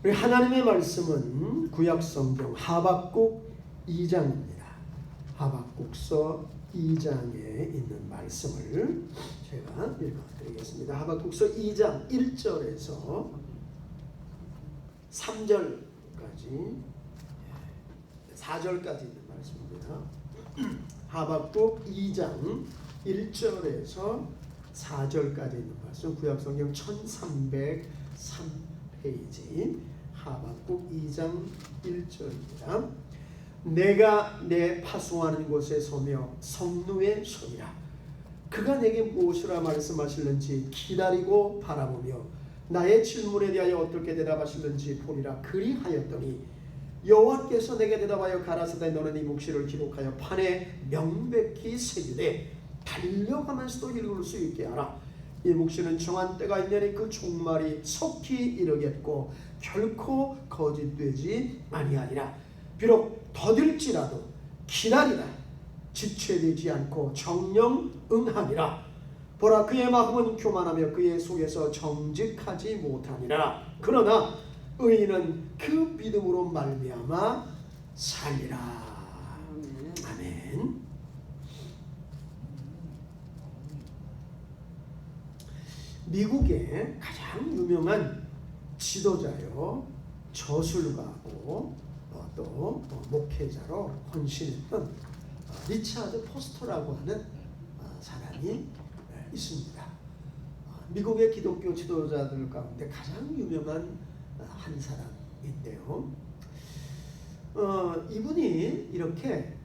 우리 하나님의 말씀은 구약성경 하박국 2장입니다. 하박국서 2장에 있는 말씀을 제가 읽어드리겠습니다. 하박국서 2장 1절에서 3절까지 4절까지 있는 말씀입니다. 하박국 2장 1절에서 4절까지 있는 말씀, 구약성경 1303페이지 하박국 2장 1절입니다. 내가 내 파송하는 곳에 서며 성루에 서리라. 그가 내게 무엇이라 말씀하실는지 기다리고 바라보며 나의 질문에 대하여 어떻게 대답하실는지 보리라. 그리하였더니 여호와께서 내게 대답하여 가라사대 너는 이 묵시를 기록하여 판에 명백히 새기되 달려가면서도 읽을 수 있게 하라. 이 묵시는 정한 때가 있느니 그 종말이 속히 이르겠고 결코 거짓되지 아니하리라. 비록 더딜지라도 기다리라. 지체되지 않고 정령 응하리라. 보라, 그의 마음은 교만하며 그의 속에서 정직하지 못하니라. 그러나 의인은 그 믿음으로 말미암아 살리라. 아멘. 미국의 가장 유명한 지도자요 저술가고 또 목회자로 헌신했던 리차드 포스터라고 하는 사람이 있습니다. 미국의 기독교 지도자들 가운데 가장 유명한 한 사람인데요. 이분이 이렇게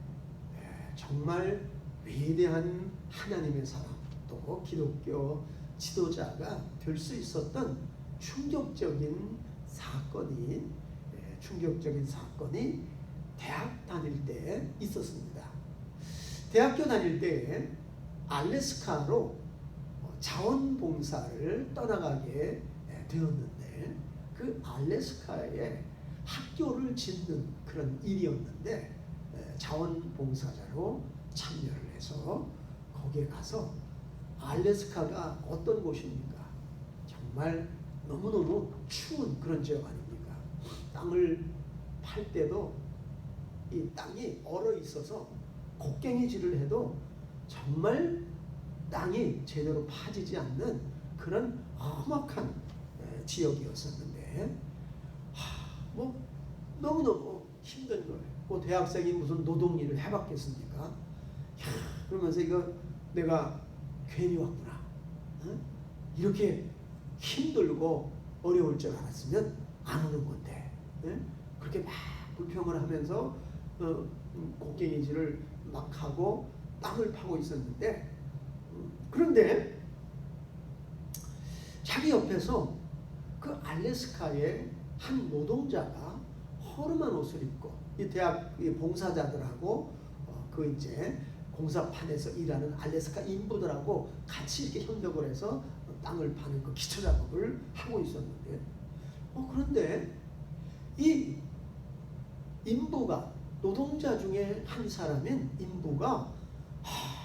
정말 위대한 하나님의 사람 또 기독교 지도자가 될 수 있었던 충격적인 사건이 대학 다닐 때 있었습니다. 대학교 다닐 때 알래스카로 자원봉사를 떠나가게 되었는데 그 알래스카에 학교를 짓는 그런 일이었는데 자원봉사자로 참여를 해서 거기에 가서 알래스카가 어떤 곳입니까? 정말 너무너무 추운 그런 지역 아닙니까? 땅을 팔 때도 이 땅이 얼어 있어서 곡괭이질을 해도 정말 땅이 제대로 파지지 않는 그런 험악한 지역이었었는데 뭐 너무너무 힘든 거예요. 뭐 대학생이 무슨 노동일을 해봤겠습니까? 그러면서 이거 내가 괜히 왔구나. 이렇게 힘들고 어려울 줄 알았으면 안 오는 건데. 그렇게 막 불평을 하면서 곡괭이질을 막 하고 땅을 파고 있었는데 그런데 자기 옆에서 그 알래스카의 한 노동자가 허름한 옷을 입고 이 대학 봉사자들하고 그 이제 공사판에서 일하는 알래스카 인부들하고 같이 이렇게 협력을 해서 땅을 파는 그 기초 작업을 하고 있었는데 그런데 이 인부가 노동자 중에 한 사람인 인부가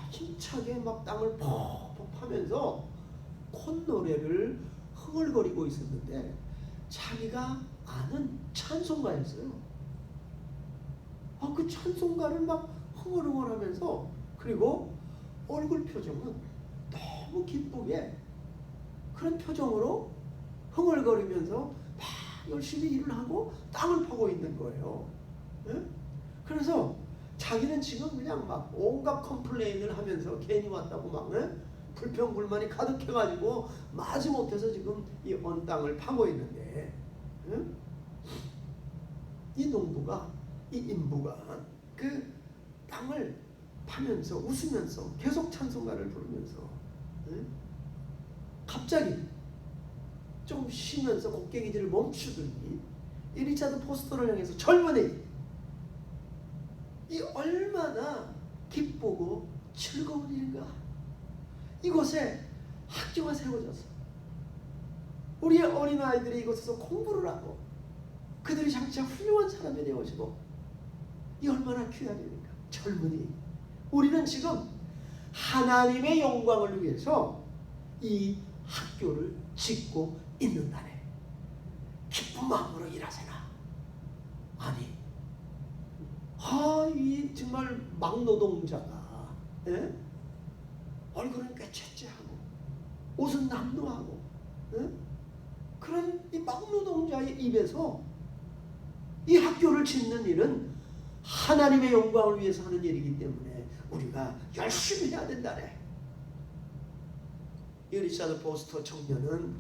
힘차게 막 땅을 퍽퍽 파면서 콧노래를 흥얼거리고 있었는데 자기가 아는 찬송가였어요. 그 찬송가를 막 흥얼흥얼하면서 그리고 얼굴 표정은 너무 기쁘게 그런 표정으로 흥얼거리면서 막 열심히 일을 하고 땅을 파고 있는 거예요. 그래서 자기는 지금 그냥 막 온갖 컴플레인을 하면서 괜히 왔다고 막 불평 불만이 가득해가지고 마지못해서 지금 이 언 땅을 파고 있는데 이 농부가 이 인부가 그 땅을 파면서 웃으면서 계속 찬송가를 부르면서 갑자기 좀 쉬면서 곡괭이질을 멈추더니 이 리차드 포스터를 향해서 젊은이 이 얼마나 기쁘고 즐거운 일인가. 이곳에 학교가 세워져서 우리의 어린아이들이 이곳에서 공부를 하고 그들이 장차 훌륭한 사람이 되어지고 이 얼마나 귀한 일인가. 젊은이 우리는 지금 하나님의 영광을 위해서 이 학교를 짓고 있는다네. 기쁜 마음으로 일하라. 일하세나? 아니, 이 정말 막노동자가, 예? 얼굴은 꾀채째하고 옷은 남루하고, 예? 그런 이 막노동자의 입에서 이 학교를 짓는 일은 하나님의 영광을 위해서 하는 일이기 때문에 우리가 열심히 해야 된다네. 이 리차드 포스터 청년은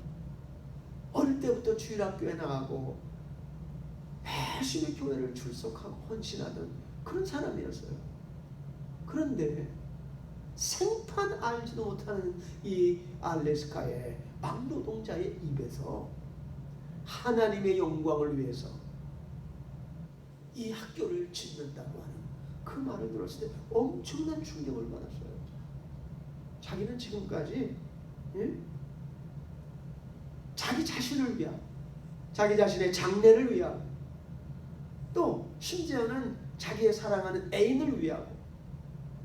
어릴 때부터 주일학교에 나가고 열심히 교회를 출석하고 헌신하던 그런 사람이었어요. 그런데 생판 알지도 못하는 이 알래스카의 막노동자의 입에서 하나님의 영광을 위해서 이 학교를 짓는다고 하는 그 말을 들었을 때 엄청난 충격을 받았어요. 자기는 지금까지, 예? 자기 자신을 위하고 자기 자신의 장래를 위하고 또 심지어는 자기의 사랑하는 애인을 위하고,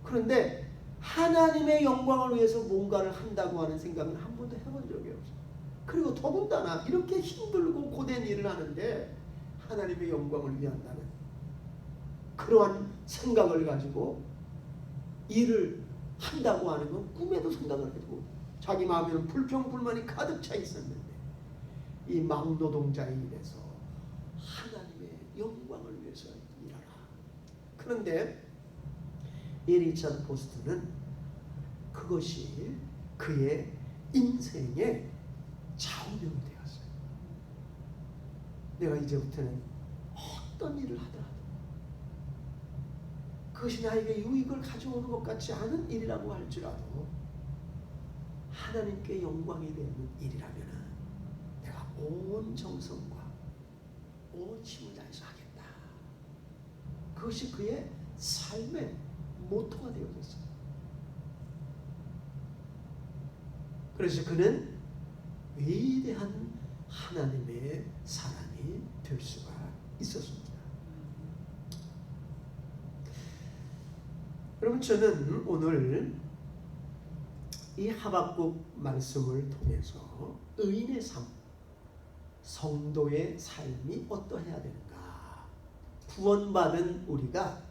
그런데 하나님의 영광을 위해서 뭔가를 한다고 하는 생각은 한 번도 해본 적이 없어요. 그리고 더군다나 이렇게 힘들고 고된 일을 하는데 하나님의 영광을 위한다는 그러한 생각을 가지고 일을 한다고 하는 건 꿈에도 생각을 해도 자기 마음에는 불평불만이 가득 차 있었는데 이 막노동자의 일에서 하나님의 영광을 위해서 일하라. 그런데 이 리차드 포스트는 그것이 그의 인생의 좌우명이 되었어요. 내가 이제부터는 어떤 일을 하더라도 그것이 나에게 유익을 가져오는 것 같지 않은 일이라고 할지라도 하나님께 영광이 되는 일이라면 내가 온 정성과 온 힘을 다해서 하겠다. 그것이 그의 삶의 모토가 되어졌어요. 그래서 그는 위대한 하나님의 사람이 될 수가 있었습니다. 여러분, 저는 오늘 이 하박국 말씀을 통해서 의인의 삶, 성도의 삶이 어떠해야 되는가, 구원받은 우리가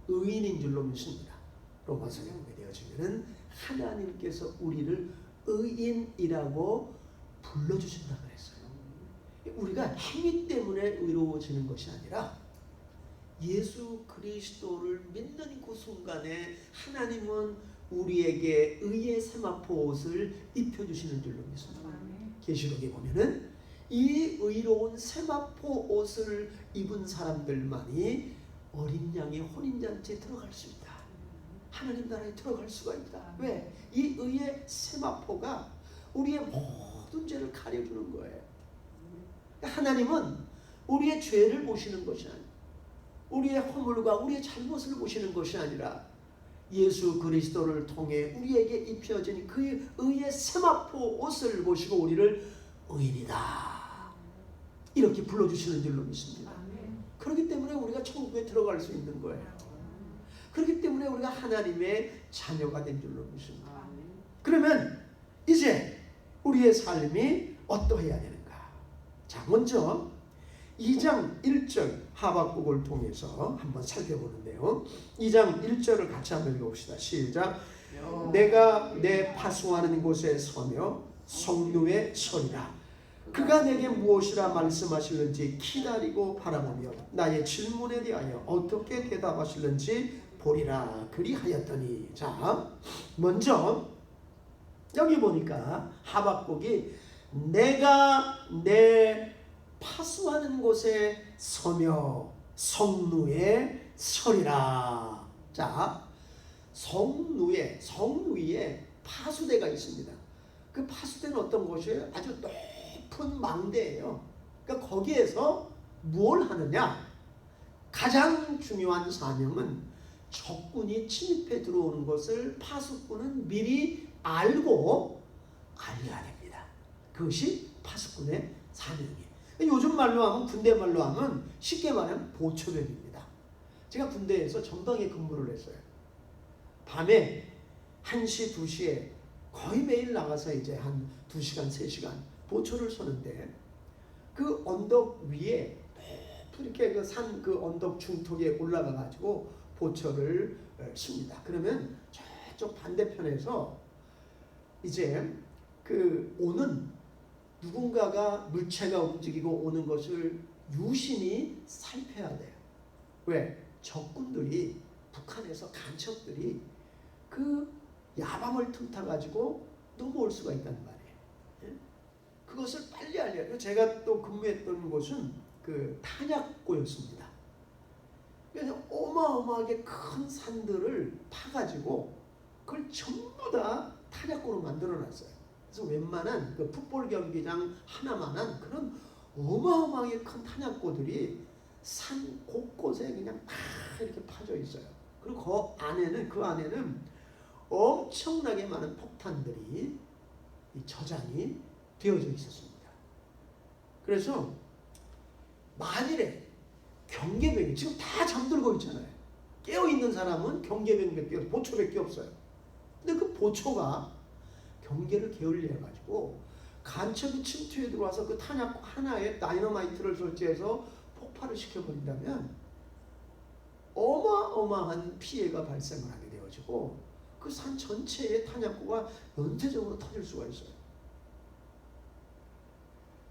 의인인 줄로 믿습니다. 로마서에 보게 되어지면 하나님께서 우리를 의인이라고 불러주신다 그랬어요. 우리가 행위 때문에 의로워지는 것이 아니라 예수 그리스도를 믿는 그 순간에 하나님은 우리에게 의의 세마포 옷을 입혀주시는 줄로 믿습니다. 계시록에 보면은 이 의로운 세마포 옷을 입은 사람들만이 어린 양의 혼인잔치에 들어갈 수 있다. 하나님 나라에 들어갈 수가 있다. 왜? 이 의의 세마포가 우리의 모든 죄를 가려주는 거예요. 하나님은 우리의 죄를 보시는 것이 아니라 우리의 허물과 우리의 잘못을 보시는 것이 아니라 예수 그리스도를 통해 우리에게 입혀진 그 의의 세마포 옷을 보시고 우리를 의인이다 이렇게 불러주시는 줄로 믿습니다. 그렇기 때문에 우리가 천국에 들어갈 수 있는 거예요. 그렇기 때문에 우리가 하나님의 자녀가 된 줄로 믿습니다. 그러면 이제 우리의 삶이 어떠해야 되는가? 자, 먼저 2장 1절 하박국을 통해서 한번 살펴보는데요. 2장 1절을 같이 한번 읽어봅시다. 시작. 내가 내 파수하는 곳에 서며 성루에 서리라. 그가 내게 무엇이라 말씀하실는지 기다리고 바라보며 나의 질문에 대하여 어떻게 대답하실는지 보리라. 그리하였더니, 자, 먼저 여기 보니까 하박국이 내가 내 파수하는 곳에 서며 성루에 서리라. 자, 성루에 파수대가 있습니다. 그 파수대는 어떤 곳이에요? 아주 높은 망대예요. 그러니까 거기에서 뭘 하느냐? 가장 중요한 사명은 적군이 침입해 들어오는 것을 파수꾼은 미리 알고 알려야 됩니다. 그것이 파수꾼의 사명이에요. 요즘 말로 하면, 군대 말로 하면 쉽게 말하면 보초병입니다. 제가 군대에서 전방에 근무를 했어요. 밤에 1시, 2시에 거의 매일 나가서 이제 한 2시간, 3시간 보초를 서는데 그 언덕 위에 이렇게 그 산 그 언덕 중턱에 올라가 가지고 보초를 씁니다. 그러면 저쪽 반대편에서 이제 그 오는 누군가가 물체가 움직이고 오는 것을 유심히 살펴야 돼요. 왜? 적군들이 북한에서 간첩들이 그 야밤을 틈타 가지고 넘어올 수가 있단 말이에요. 예? 그것을 빨리 알려요. 제가 또 근무했던 곳은 그 탄약고였습니다. 그래서 어마어마하게 큰 산들을 파가지고 그걸 전부 다 탄약고로 만들어놨어요. 그래서 웬만한 그 풋볼 경기장 하나만한 그런 어마어마하게 큰 탄약고들이 산 곳곳에 그냥 다 이렇게 파져 있어요. 그리고 그 안에는 엄청나게 많은 폭탄들이 저장이 되어져 있었습니다. 그래서 만일에 경계병이 지금 다 잠들고 있잖아요. 깨어있는 사람은 경계병밖에 없어요. 보초밖에 없어요. 근데 그 보초가 경계를 게을리해가지고 간첩이 침투해 들어와서 그 탄약 하나에 다이너마이트를 설치해서 폭발을 시켜버린다면 어마어마한 피해가 발생을 하게 되어지고 그 산 전체의 탄약고가 연쇄적으로 터질 수가 있어요.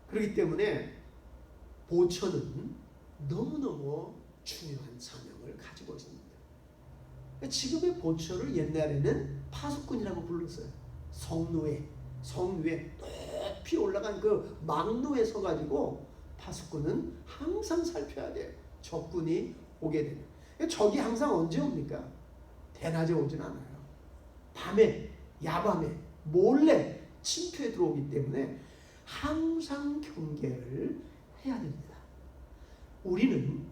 그렇기 때문에 보초는 너무너무 중요한 사명을 가지고 있습니다. 지금의 보초를 옛날에는 파수꾼이라고 불렀어요. 성루에 높이 올라간 그 망루에 서가지고 파수꾼은 항상 살펴야 돼요. 적군이 오게 되면. 적이 항상 언제 옵니까? 대낮에 오진 않아요. 밤에, 야밤에 몰래 침투해 들어오기 때문에 항상 경계를 해야 됩니다. 우리는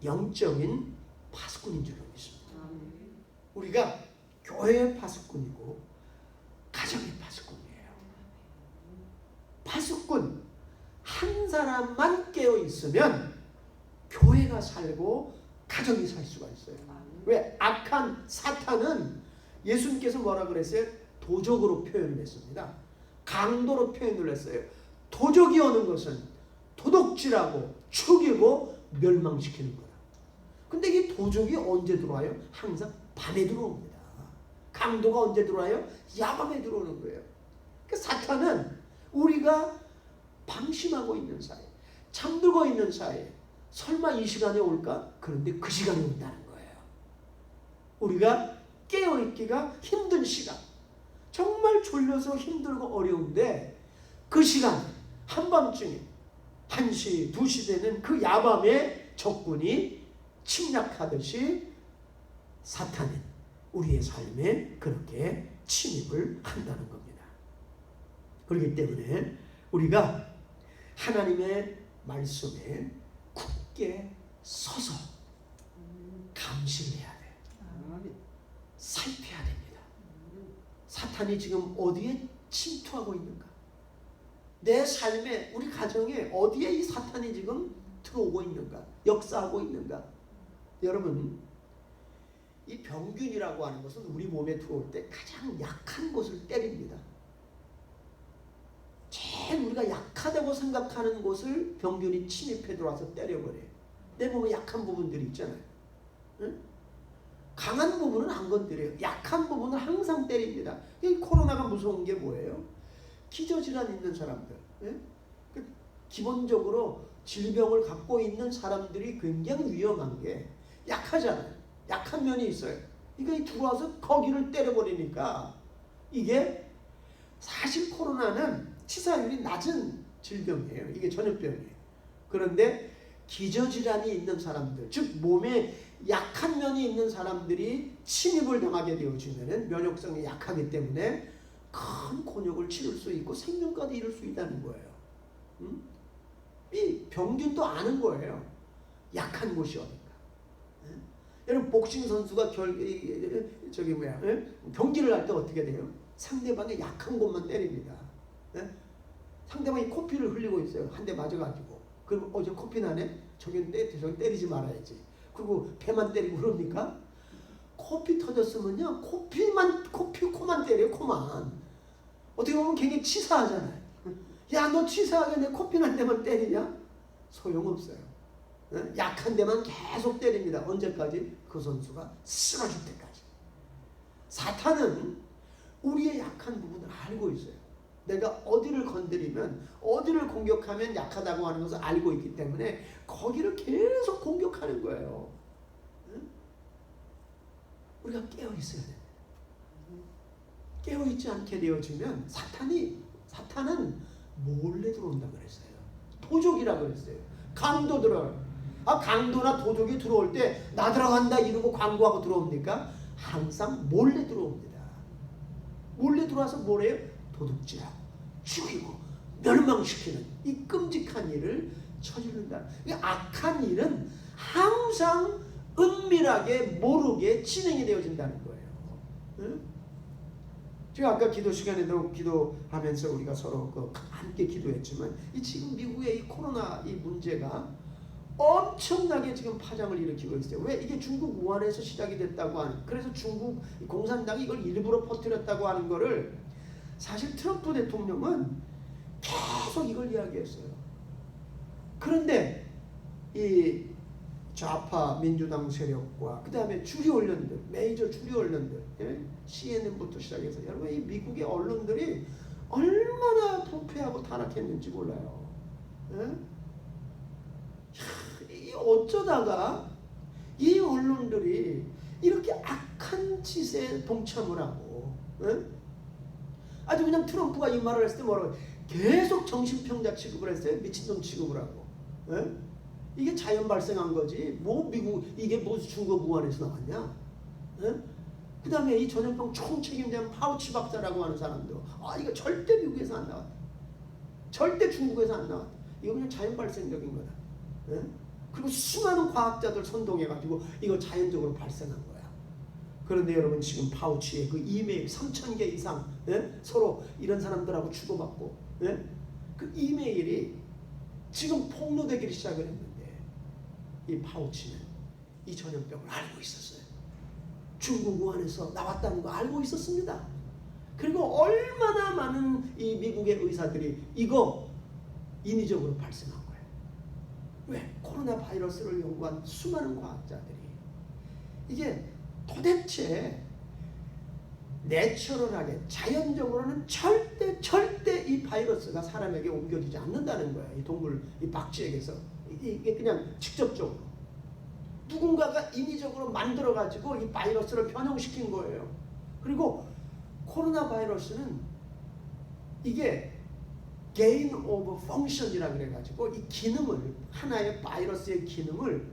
영적인 파수꾼인 줄 믿습니다. 우리가 교회의 파수꾼이고 가정의 파수꾼이에요. 파수꾼 한 사람만 깨어 있으면 교회가 살고 가정이 살 수가 있어요. 왜? 악한 사탄은 예수님께서 뭐라 그랬어요? 도적으로 표현을 했습니다. 강도로 표현을 했어요. 도적이 오는 것은 도둑질하고 죽이고 멸망시키는 거다. 근데 이 도적이 언제 들어와요? 항상 밤에 들어옵니다. 강도가 언제 들어와요? 야밤에 들어오는 거예요. 그러니까 사탄은 우리가 방심하고 있는 사이, 잠들고 있는 사이에 설마 이 시간에 올까? 그런데 그 시간에 온다는 거예요. 우리가 깨어있기가 힘든 시간, 정말 졸려서 힘들고 어려운데 그 시간, 한밤중에 1시, 2시 되는 그 야밤에 적군이 침략하듯이 사탄은 우리의 삶에 그렇게 침입을 한다는 겁니다. 그렇기 때문에 우리가 하나님의 말씀에 굳게 서서 감시를 해야 돼요. 살펴야 됩니다. 사탄이 지금 어디에 침투하고 있는가? 내 삶에, 우리 가정에 어디에 이 사탄이 지금 들어오고 있는가? 역사하고 있는가? 여러분, 이 병균이라고 하는 것은 우리 몸에 들어올 때 가장 약한 곳을 때립니다. 제일 우리가 약하다고 생각하는 곳을 병균이 침입해 들어와서 때려버려요. 내 몸에 약한 부분들이 있잖아요. 응? 강한 부분은 안 건드려요. 약한 부분은 항상 때립니다. 이 코로나가 무서운 게 뭐예요? 기저질환 있는 사람들. 예? 기본적으로 질병을 갖고 있는 사람들이 굉장히 위험한 게 약하잖아요. 약한 면이 있어요. 이게 들어와서 거기를 때려버리니까 이게 사실 코로나는 치사율이 낮은 질병이에요. 이게 전염병이에요. 그런데 기저질환이 있는 사람들, 즉 몸에 약한 면이 있는 사람들이 침입을 당하게 되어지면 면역성이 약하기 때문에 큰 곤욕을 치를 수 있고 생명까지 이룰 수 있다는 거예요. 이 병균도 아는 거예요. 약한 곳이 어딘가. 여러분 복싱 선수가 경기를 할 때 어떻게 돼요? 상대방의 약한 곳만 때립니다. 상대방이 코피를 흘리고 있어요. 한 대 맞아가지고. 그럼 저 코피 나네? 저기 때리지 말아야지. 그리고 배만 때리고 그럽니까? 코피 터졌으면요. 코만 때려요. 코만. 어떻게 보면 굉장히 치사하잖아요. 야, 너 치사하게 내 코피 난 데만 때리냐? 소용없어요. 약한 데만 계속 때립니다. 언제까지? 그 선수가 쓰러질 때까지. 사탄은 우리의 약한 부분을 알고 있어요. 내가 어디를 건드리면, 어디를 공격하면 약하다고 하는 것을 알고 있기 때문에 거기를 계속 공격하는 거예요. 우리가 깨어 있어야 돼요. 깨어 있지 않게 되어지면 사탄은 몰래 들어온다 그랬어요. 도적이라 그랬어요. 강도 들어요. 강도나 도적이 들어올 때 나 들어간다 이러고 광고하고 들어옵니까? 항상 몰래 들어옵니다. 몰래 들어와서 뭐래요? 도둑질하고 죽이고 멸망시키는 이 끔찍한 일을 저지른다. 이 악한 일은 항상 은밀하게 모르게 진행이 되어진다는 거예요. 응? 제가 아까 기도 시간에도 기도하면서 우리가 서로 함께 기도했지만 이 지금 미국의 이 코로나 이 문제가 엄청나게 지금 파장을 일으키고 있어요. 왜? 이게 중국 우한에서 시작이 됐다고 하는, 그래서 중국 공산당이 이걸 일부러 퍼뜨렸다고 하는 거를 사실 트럼프 대통령은 계속 이걸 이야기했어요. 그런데 이 좌파 민주당 세력과 그 다음에 주류 언론들, 메이저 주류 언론들, CNN부터 시작해서 여러분 이 미국의 언론들이 얼마나 부패하고 타락했는지 몰라요. 어쩌다가 이 언론들이 이렇게 악한 짓에 동참을 하고, 아주 그냥 트럼프가 이 말을 했을 때 뭐라고 계속 정신병자 취급을 했어요. 미친놈 취급을 하고. 이게 자연 발생한 거지. 뭐 미국 이게 뭐 중국 우한에서 나왔냐? 그 다음에 이 전염병 총책임자는 파우치 박사라고 하는 사람도 이거 절대 미국에서 안 나왔다. 절대 중국에서 안 나왔다. 이거 그냥 자연 발생적인 거다. 그리고 수많은 과학자들 선동해가지고 이거 자연적으로 발생한 거야. 그런데 여러분 지금 파우치의 그 이메일 3,000개 이상 서로 이런 사람들하고 주고받고 그 이메일이 지금 폭로되기 시작을 했는데 이 파우치는 이 전염병을 알고 있었어요. 중국 우한에서 나왔다는 거 알고 있었습니다. 그리고 얼마나 많은 이 미국의 의사들이 이거 인위적으로 발생한 거예요. 왜? 코로나 바이러스를 연구한 수많은 과학자들이 이게 도대체 내추럴하게 자연적으로는 절대 이 바이러스가 사람에게 옮겨지지 않는다는 거예요. 이 동물 이 박쥐에게서 이게 그냥 직접적으로 누군가가 인위적으로 만들어 가지고 이 바이러스를 변형시킨 거예요. 그리고 코로나 바이러스는 이게 gain of function이라 그래가지고 이 기능을 하나의 바이러스의 기능을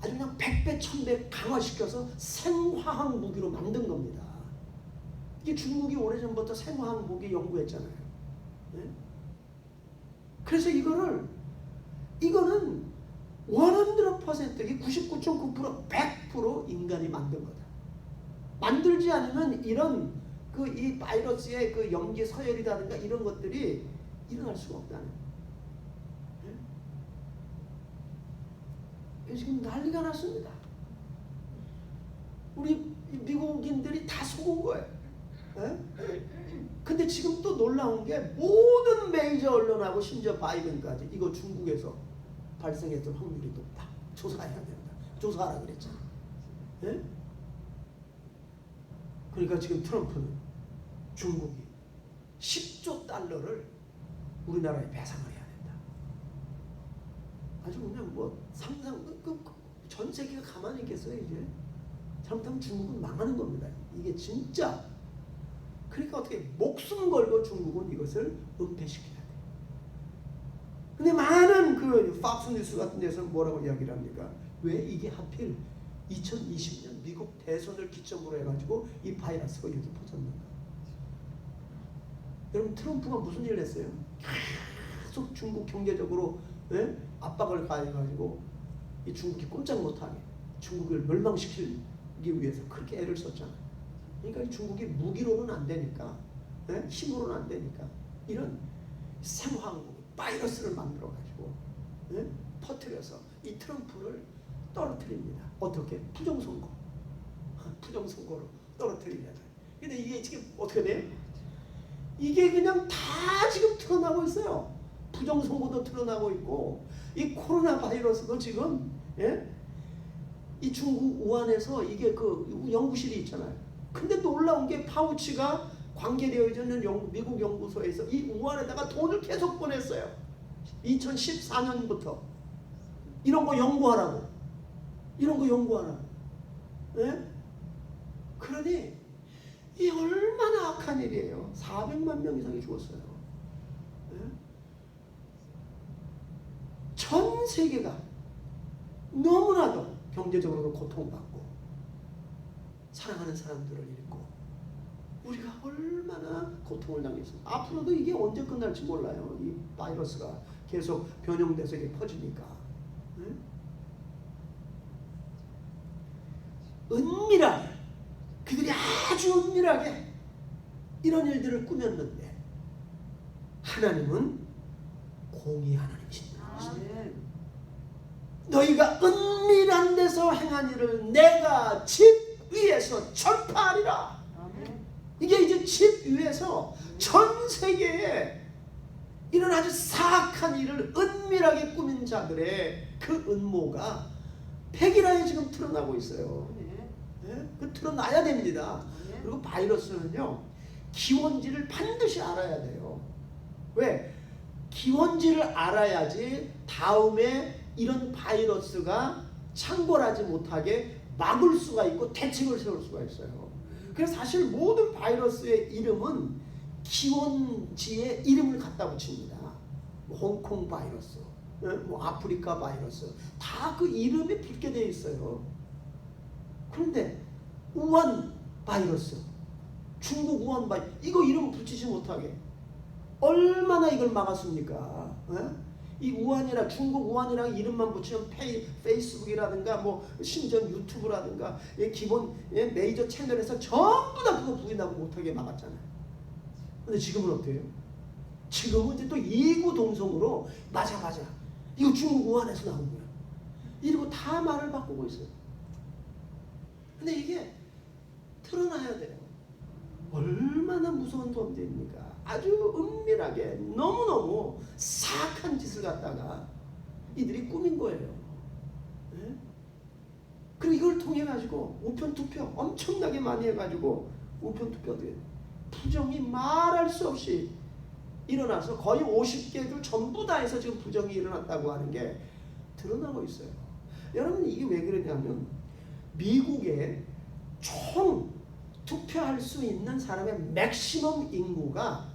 아주 그냥 100배 1000배 강화시켜서 생화학 무기로 만든 겁니다. 이게 중국이 오래전부터 생화학 무기 연구했잖아요. 그래서 이거는 100% 99.9% 100% 인간이 만든 거다. 만들지 않으면 이런 이 바이러스의 그 염기 서열이라든가 이런 것들이 일어날 수가 없다는 거예요. 지금 난리가 났습니다. 우리 미국인들이 다 속은 거예요. 근데 지금 또 놀라운 게 모든 메이저 언론하고 심지어 바이든까지 이거 중국에서 발생했을 확률이 높다. 조사해야 된다. 조사하라 그랬잖아. 그러니까 지금 트럼프는 중국이 10조 달러를 우리나라에 배상을 해야 된다. 아주 그냥 뭐 상상 전 세계가 가만히 있겠어요 이제. 잘못하면 중국은 망하는 겁니다. 이게 진짜. 그러니까 어떻게 목숨 걸고 중국은 이것을 은폐시켜야 돼. 근데 많은 그 팍스 뉴스 같은 데서 뭐라고 이야기를 합니까? 왜 이게 하필 2020년 미국 대선을 기점으로 해가지고 이 바이러스가 여기 퍼졌는가? 여러분 트럼프가 무슨 일을 했어요? 계속 중국 경제적으로 압박을 가해가지고 이 중국이 꼼짝 못하게 중국을 멸망시키기 위해서 그렇게 애를 썼잖아요. 그러니까 이 중국이 무기로는 안 되니까, 힘으로는 안 되니까 이런 생화학무기, 바이러스를 만들어가지고 퍼뜨려서 이 트럼프를 떨어뜨립니다. 어떻게? 부정선거로 떨어뜨리잖아요. 근데 이게 지금 어떻게 돼요? 이게 그냥 다 지금 드러나고 있어요. 부정 선거도 드러나고 있고, 이 코로나 바이러스도 지금 이 중국 우한에서 이게 그 연구실이 있잖아요. 근데 놀라운 게 파우치가 관계되어 있는 미국 연구소에서 이 우한에다가 돈을 계속 보냈어요. 2014년부터 이런 거 연구하라고. 그러니 이 얼마나 악한 일이에요. 400만 명 이상이 죽었어요. 전 세계가 너무나도 경제적으로 고통받고 사랑하는 사람들을 잃고 우리가 얼마나 고통을 당했습니다. 앞으로도 이게 언제 끝날지 몰라요. 이 바이러스가 계속 변형돼서 이게 퍼지니까. 은밀하게, 그들이 아주 은밀하게 이런 일들을 꾸몄는데 하나님은 공의 하나님이십니다. 너희가 은밀한 데서 행한 일을 내가 집 위에서 전파하리라. 이게 이제 집 위에서 전 세계에 이런 아주 사악한 일을 은밀하게 꾸민 자들의 그 음모가 백일하에 지금 드러나고 있어요. 그 드러나야 됩니다. 그리고 바이러스는요, 기원지를 반드시 알아야 돼요. 왜? 기원지를 알아야지 다음에 이런 바이러스가 창궐하지 못하게 막을 수가 있고 대책을 세울 수가 있어요. 그래서 사실 모든 바이러스의 이름은 기원지에 이름을 갖다 붙입니다. 홍콩 바이러스, 아프리카 바이러스, 다 그 이름이 붙게 되어 있어요. 그런데 우한 바이러스, 중국 우한 바이러스, 이거 이름 붙이지 못하게 얼마나 이걸 막았습니까? 이 우한이라, 중국 우한이랑 이름만 붙이면 페이스북이라든가 뭐 심지어 유튜브라든가 기본 메이저 채널에서 전부 다 그거 부인하고 못하게 막았잖아요. 근데 지금은 어때요? 지금은 이제 또 이구동성으로 맞아 이거 중국 우한에서 나온 거야 이러고 다 말을 바꾸고 있어요. 근데 이게 드러나야 돼요. 얼마나 무서운 범죄입니까? 아주 은밀하게 너무너무 사악한 짓을 갖다가 이들이 꾸민 거예요. 그리고 이걸 통해 가지고 우편투표 엄청나게 많이 해가지고 우편투표들 부정이 말할 수 없이 일어나서 거의 50개주 전부 다 해서 지금 부정이 일어났다고 하는 게 드러나고 있어요. 여러분 이게 왜 그러냐면 미국의 총 투표할 수 있는 사람의 맥시멈 인구가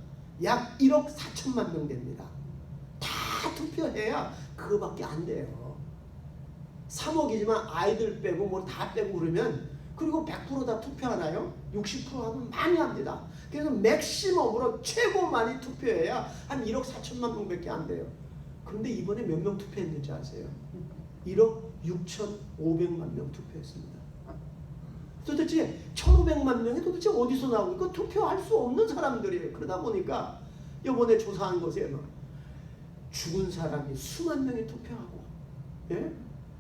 약 1억 4천만 명 됩니다. 다 투표해야 그거밖에 안 돼요. 3억이지만 아이들 빼고 뭐 다 빼고 그러면, 그리고 100% 다 투표하나요? 60% 하면 많이 합니다. 그래서 맥시멈으로 최고 많이 투표해야 한 1억 4천만 명밖에 안 돼요. 그런데 이번에 몇 명 투표했는지 아세요? 1억 6,500만 명 투표했습니다. 도대체 1,500만 명이 도대체 어디서 나오고, 이거 투표할 수 없는 사람들이에요. 그러다 보니까 이번에 조사한 것에 죽은 사람이 수만 명이 투표하고,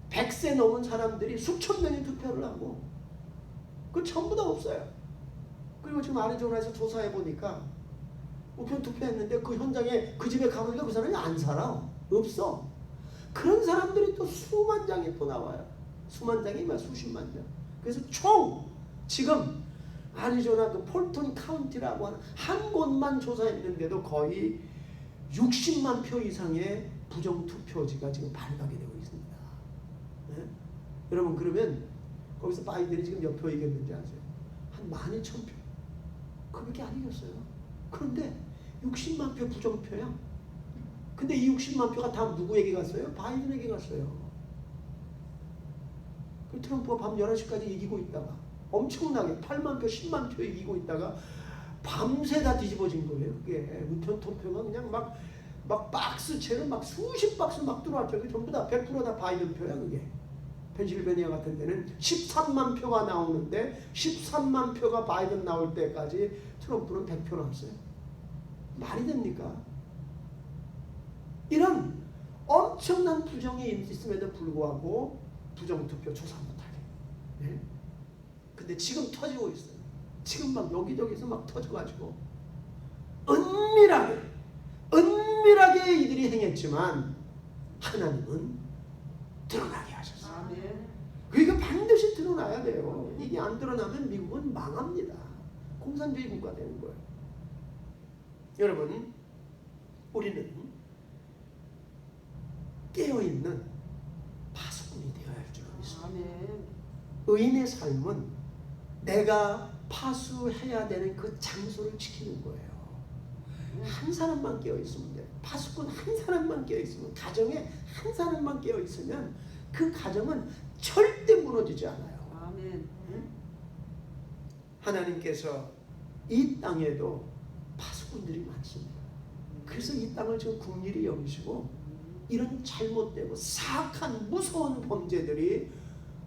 100세 넘은 사람들이 수천 명이 투표를 하고, 그 전부 다 없어요. 그리고 지금 아리조나에서 조사해 보니까 우편 투표했는데 그 현장에 그 집에 가보니까 그 사람이 안 살아. 없어. 그런 사람들이 또 수만 장이 또 나와요. 수만 장이 막 수십만 장. 그래서 총 지금 아리조나 그 폴턴 카운티라고 하는 한 곳만 조사했는데도 거의 60만 표 이상의 부정 투표지가 지금 발각이 되고 있습니다. 여러분 그러면 거기서 바이든이 지금 몇 표 이겼는지 아세요? 한 12,000표. 그밖에 안 이겼어요. 그런데 60만 표 부정표야. 근데 이 60만 표가 다 누구에게 갔어요? 바이든에게 갔어요. 그 트럼프가 밤 11시까지 이기고 있다가 엄청나게 8만 표, 10만 표 이기고 있다가 밤새 다 뒤집어진 거예요. 그게 우편 투표가 그냥 막 박스채로 막 수십 박스 막 들어왔죠. 그게 전부 다 100% 바이든 표야 그게. 펜실베니아 같은 데는 13만 표가 나오는데 13만 표가 바이든 나올 때까지 트럼프는 100표 남았어요. 말이 됩니까? 이런 엄청난 부정이 있음에도 불구하고 부정투표 조사 못하게. 근데 지금 터지고 있어요. 지금 막 여기저기서 막 터져가지고 은밀하게 은밀하게 이들이 행했지만 하나님은 드러나게 하셨어요. 아멘. 그러니까 반드시 드러나야 돼요. 이게 안 드러나면 미국은 망합니다. 공산주의 국가 되는 거예요. 여러분, 우리는 깨어있는 파수꾼이 되어야 할 줄 믿습니다. 아멘. 의인의 삶은 내가 파수해야 되는 그 장소를 지키는 거예요. 한 사람만 깨어 있으면 돼요. 파수꾼 한 사람만 깨어 있으면, 가정에 한 사람만 깨어 있으면 그 가정은 절대 무너지지 않아요. 아멘. 하나님께서 이 땅에도 파수꾼들이 많습니다. 그래서 이 땅을 지금 긍휼히 여기시고 이런 잘못되고 사악한 무서운 범죄들이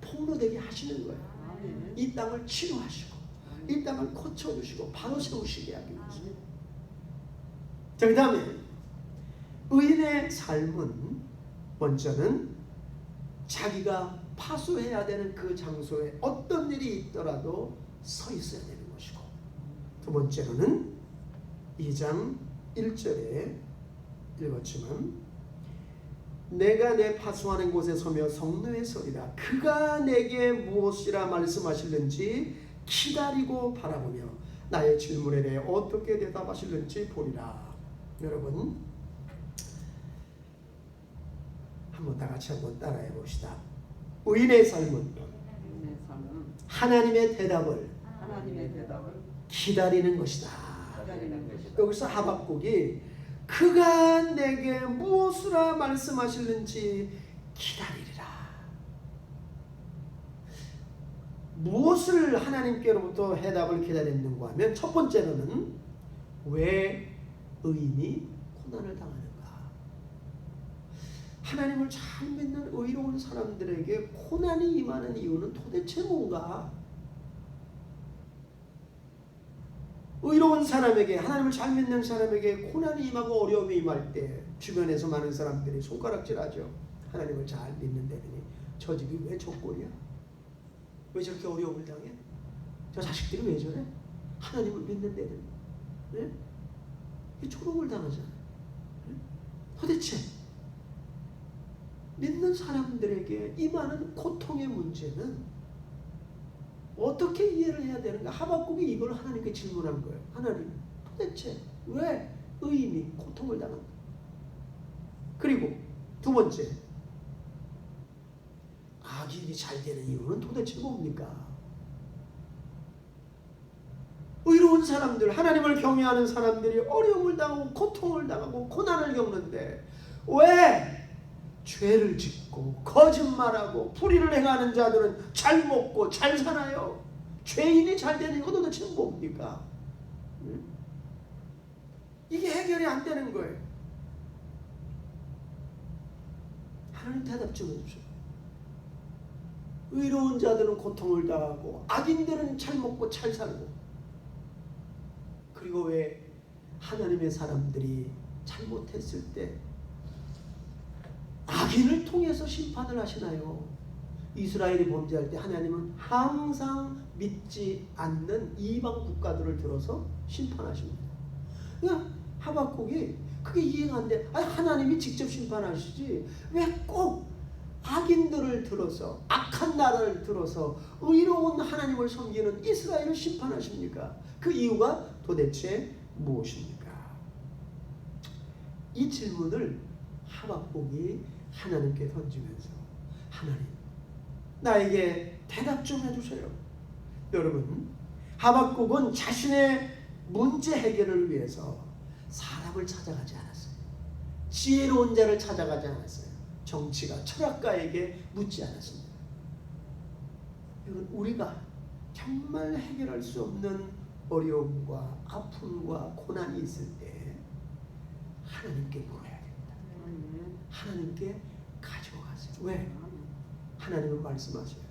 폭로되게 하시는 거예요. 아멘. 이 땅을 치유하시고 이 땅을 고쳐주시고 바로 세우시게 하기 위해서. 자, 그 다음에 의인의 삶은 먼저는 자기가 파수해야 되는 그 장소에 어떤 일이 있더라도 서 있어야 되는 것이고, 두 번째로는 2장 1절에 읽었지만 내가 내 파수하는 곳에 서며 성로에 서리라. 그가 내게 무엇이라 말씀하실는지 기다리고 바라보며 나의 질문에 대해 어떻게 대답하실는지 보리라. 여러분, 한번 다 같이 한번 따라해 봅시다. 의인의 삶은 하나님의 대답을 기다리는 것이다. 여기서 하박국이 그가 내게 무엇으로 말씀하실는지 기다리리라. 무엇을 하나님께로부터 해답을 기다렸는가 하면, 첫 번째로는 왜 의인이 고난을 당하는가. 하나님을 잘 믿는 의로운 사람들에게 고난이 임하는 이유는 도대체 뭔가? 의로운 사람에게, 하나님을 잘 믿는 사람에게 고난이 임하고 어려움이 임할 때 주변에서 많은 사람들이 손가락질하죠. 하나님을 잘 믿는다더니 저 집이 왜 저 꼴이야? 왜 저렇게 어려움을 당해? 저 자식들이 왜 저래? 하나님을 믿는다더니 네? 조롱을 당하잖아요. 네? 도대체 믿는 사람들에게 임하는 고통의 문제는 어떻게 이해를 해야 되는가? 하박국이 이걸 하나님께 질문한 거예요. 하나님, 도대체 왜 의인이 고통을 당한가? 그리고 두 번째, 악인이 잘 되는 이유는 도대체 뭡니까? 의로운 사람들, 하나님을 경외하는 사람들이 어려움을 당하고 고통을 당하고 고난을 겪는데 왜 죄를 짓고 거짓말하고 불의를 행하는 자들은 잘 먹고 잘 사나요? 죄인이 잘 되는 건 도대체 뭡니까? 이게 해결이 안 되는 거예요. 하나님 대답 좀 해주세요. 의로운 자들은 고통을 당하고 악인들은 잘 먹고 잘 살고, 그리고 왜 하나님의 사람들이 잘못했을 때 악인을 통해서 심판을 하시나요? 이스라엘이 범죄할 때 하나님은 항상 믿지 않는 이방 국가들을 들어서 심판하십니다. 그러니까 하박국이 그게 이해가 안 돼. 아니, 하나님이 직접 심판하시지 왜 꼭 악인들을 들어서, 악한 나라를 들어서 의로운 하나님을 섬기는 이스라엘을 심판하십니까? 그 이유가 도대체 무엇입니까? 이 질문을 하박국이 하나님께 던지면서, 하나님, 나에게 대답 좀 해주세요. 여러분, 하박국은 자신의 문제 해결을 위해서 사람을 찾아가지 않았어요. 지혜로운 자를 찾아가지 않았어요. 정치가, 철학가에게 묻지 않았습니다. 이건 우리가 정말 해결할 수 없는 어려움과 아픔과 고난이 있을 때 하나님께 물어야 됩니다. 하나님께 가지고 가세요. 왜? 하나님은 말씀하세요.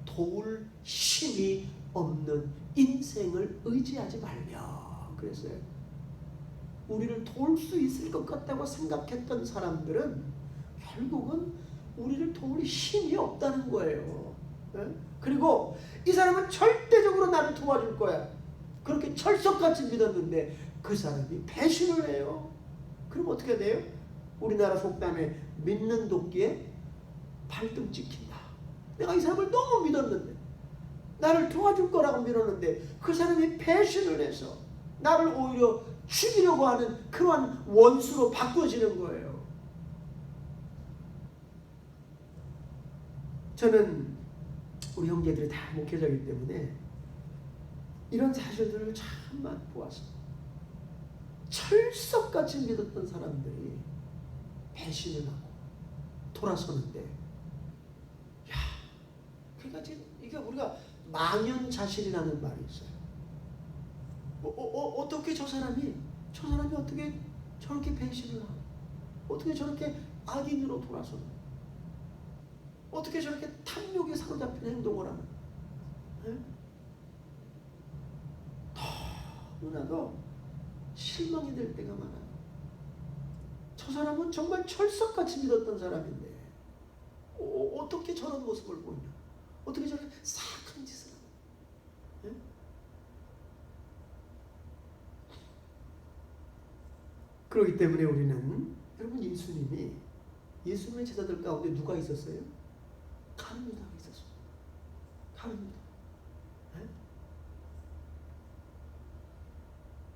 도울 힘이 없는 인생을 의지하지 말며 그랬어요. 우리를 도울 수 있을 것 같다고 생각했던 사람들은 결국은 우리를 도울 힘이 없다는 거예요. 네? 그리고 이 사람은 절대적으로 나를 도와줄 거야, 그렇게 철석같이 믿었는데 그 사람이 배신을 해요. 그 그럼 어떻게 돼요? 우리나라 속담에 믿는 도끼에 발등 찍힌다. 내가 이 사람을 너무 믿었는데, 나를 도와줄 거라고 믿었는데 그 사람이 배신을 해서 나를 오히려 죽이려고 하는 그러한 원수로 바꿔지는 거예요. 저는 우리 형제들이 다 목회자이기 때문에 이런 사실들을 참 많이 보았습니다. 철석같이 믿었던 사람들이 배신을 하고 돌아서는데, 야, 그러니까 이게 우리가 망연자실이라는 말이 있어요. 어떻게 저 사람이 어떻게 저렇게 배신을 하고, 어떻게 저렇게 악인으로 돌아서는, 어떻게 저렇게 탐욕에 사로잡힌 행동을 하는, 네? 너무나도 실망이 될 때가 많아요. 저 사람은 정말 철석같이 믿었던 사람인데 어떻게 저런 모습을 보이냐, 어떻게 저렇게 사악한 짓을 하냐. 네? 그렇기 때문에 우리는, 여러분, 예수님의 제자들 가운데 누가 있었어요? 가룟 유다가 있었어요. 가룟 유다. 네?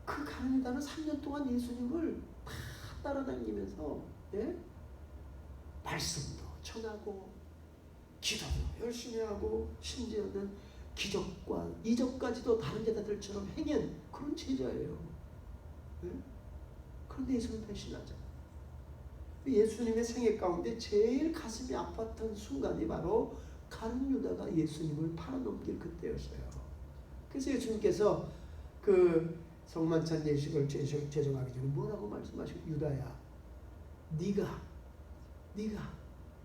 그 가룟 유다는 3년 동안 예수님을 다 따라다니면서, 예? 말씀도 전하고 기도도 열심히 하고 심지어는 기적과 이적까지도 다른 제자들처럼 행한 그런 제자예요. 예? 그런데 예수님 배신하죠. 예수님의 생애 가운데 제일 가슴이 아팠던 순간이 바로 가룟 유다가 예수님을 팔아넘길 그때였어요. 그래서 예수님께서 그 성만찬 예식을 제정하기 전에 뭐라고 말씀하시고, 유다야, 네가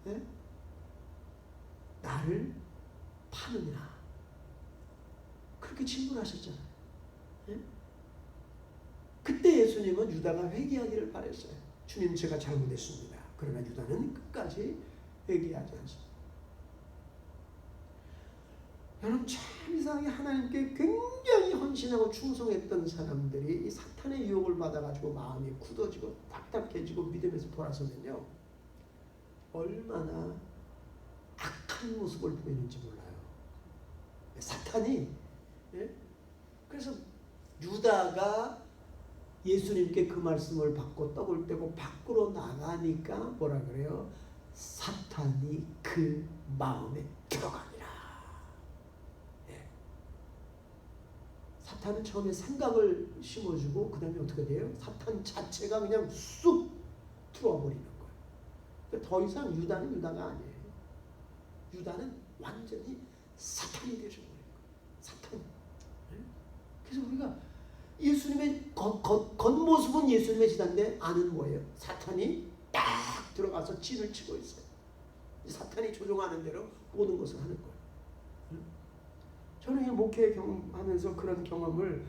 예? 나를 파느냐, 그렇게 질문하셨잖아요. 예? 그때 예수님은 유다가 회개하기를 바랬어요. 주님, 제가 잘못했습니다. 그러나 유다는 끝까지 회개하지 않습니다. 여러분, 참 이상하게 하나님께 굉장히 헌신하고 충성했던 사람들이 이 사탄의 유혹을 받아가지고 마음이 굳어지고 답답해지고 믿음에서 돌아서면요, 얼마나 악한 모습을 보이는지 몰라요. 사탄이, 예? 그래서 유다가 예수님께 그 말씀을 받고 떡을 떼고 밖으로 나가니까 뭐라 그래요? 사탄이 그 마음에 들어가니라. 예. 사탄은 처음에 생각을 심어주고 그 다음에 어떻게 돼요? 사탄 자체가 그냥 쑥 들어와 버리는 거예요. 그러니까 더 이상 유다는 유다가 아니에요. 유다는 완전히 사탄이 되어버린 거예요. 사탄. 예? 그래서 우리가 예수님의 겉모습은 예수님의 제자인데 안은 뭐예요? 사탄이 딱 들어가서 진을 치고 있어요. 사탄이 조종하는 대로 모든 것을 하는 거예요. 저는 이 목회 경험하면서 그런 경험을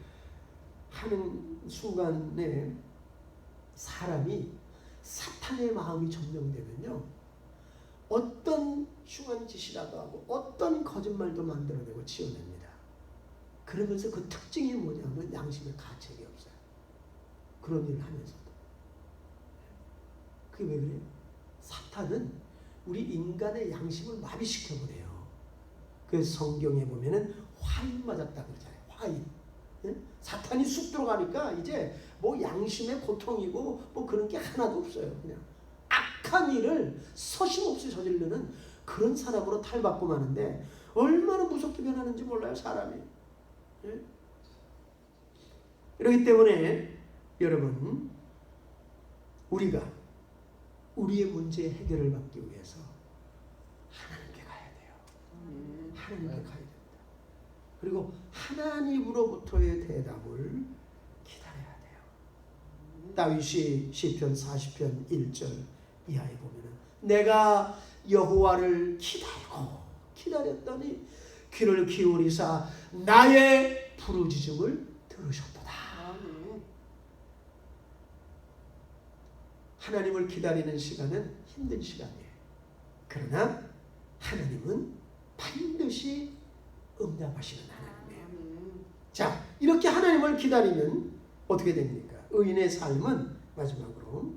하는 순간에 사람이 사탄의 마음이 점령되면요, 어떤 흉한 짓이라도 하고 어떤 거짓말도 만들어내고 지어냅니다. 그러면서 그 특징이 뭐냐면 양심의 가책이 없어요. 그런 일을 하면서도. 그게 왜 그래요? 사탄은 우리 인간의 양심을 마비시켜버려요. 그래서 성경에 보면은 화인 맞았다 그러잖아요. 화인. 예? 사탄이 쑥 들어가니까 이제 뭐 양심의 고통이고 뭐 그런 게 하나도 없어요. 그냥 악한 일을 서심없이 저지르는 그런 사람으로 탈바꿈 하는데 얼마나 무섭게 변하는지 몰라요, 사람이. 예? 그렇기 때문에 여러분, 우리가 우리의 문제 해결을 받기 위해서 하나님께 가야 돼요. 하나님께 가야 됩니다. 그리고 하나님으로부터의 대답을 기다려야 돼요. 다윗이 시편 40편 1절 이하에 보면은 내가 여호와를 기다렸더니 귀를 기울이사 나의 부르짖음을 들으셨도다. 하나님을 기다리는 시간은 힘든 시간이에요. 그러나 하나님은 반드시 응답하시는 하나님이에요. 자, 이렇게 하나님을 기다리면 어떻게 됩니까? 의인의 삶은 마지막으로 말씀대로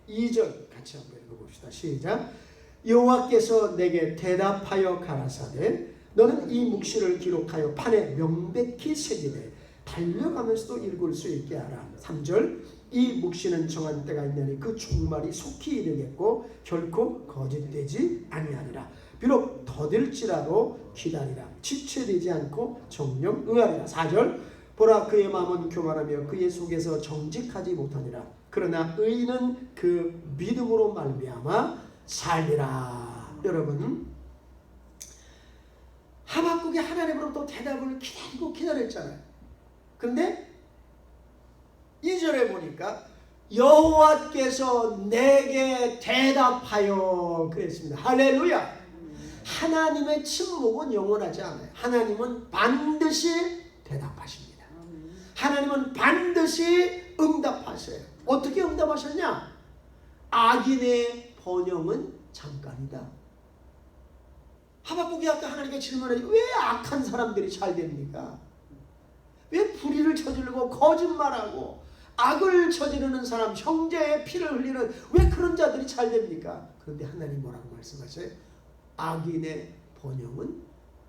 2절 같이 한번 읽어봅시다. 시작. 여호와께서 내게 대답하여 가라사대 너는 이 묵시를 기록하여 판에 명백히 새기되 달려가면서도 읽을 수 있게 하라. 3절. 이 묵시는 정한 때가 있나니 그 종말이 속히 이르겠고 결코 거짓되지 아니하리라. 비록 더딜지라도 기다리라. 지체되지 않고 정령 응하리라. 4절. 보라 그의 마음은 교만하며 그의 속에서 정직하지 못하니라. 그러나 의인은 그 믿음으로 말미암아 살리라. 여러분, 하박국이 하나님으로부터 대답을 기다렸잖아요. 그런데 2절에 보니까 여호와께서 내게 대답하여 그랬습니다. 할렐루야. 하나님의 침묵은 영원하지 않아요. 하나님은 반드시 대답하십니다. 하나님은 반드시 응답하세요. 어떻게 응답하셨냐? 악인의 번영은 잠깐이다. 하박국이 아까 하나님께 질문하니 왜 악한 사람들이 잘 됩니까? 왜 불의를 저지르고 거짓말하고 악을 저지르는 사람, 형제의 피를 흘리는 왜 그런 자들이 잘 됩니까? 그런데 하나님 뭐라고 말씀하세요? 악인의 번영은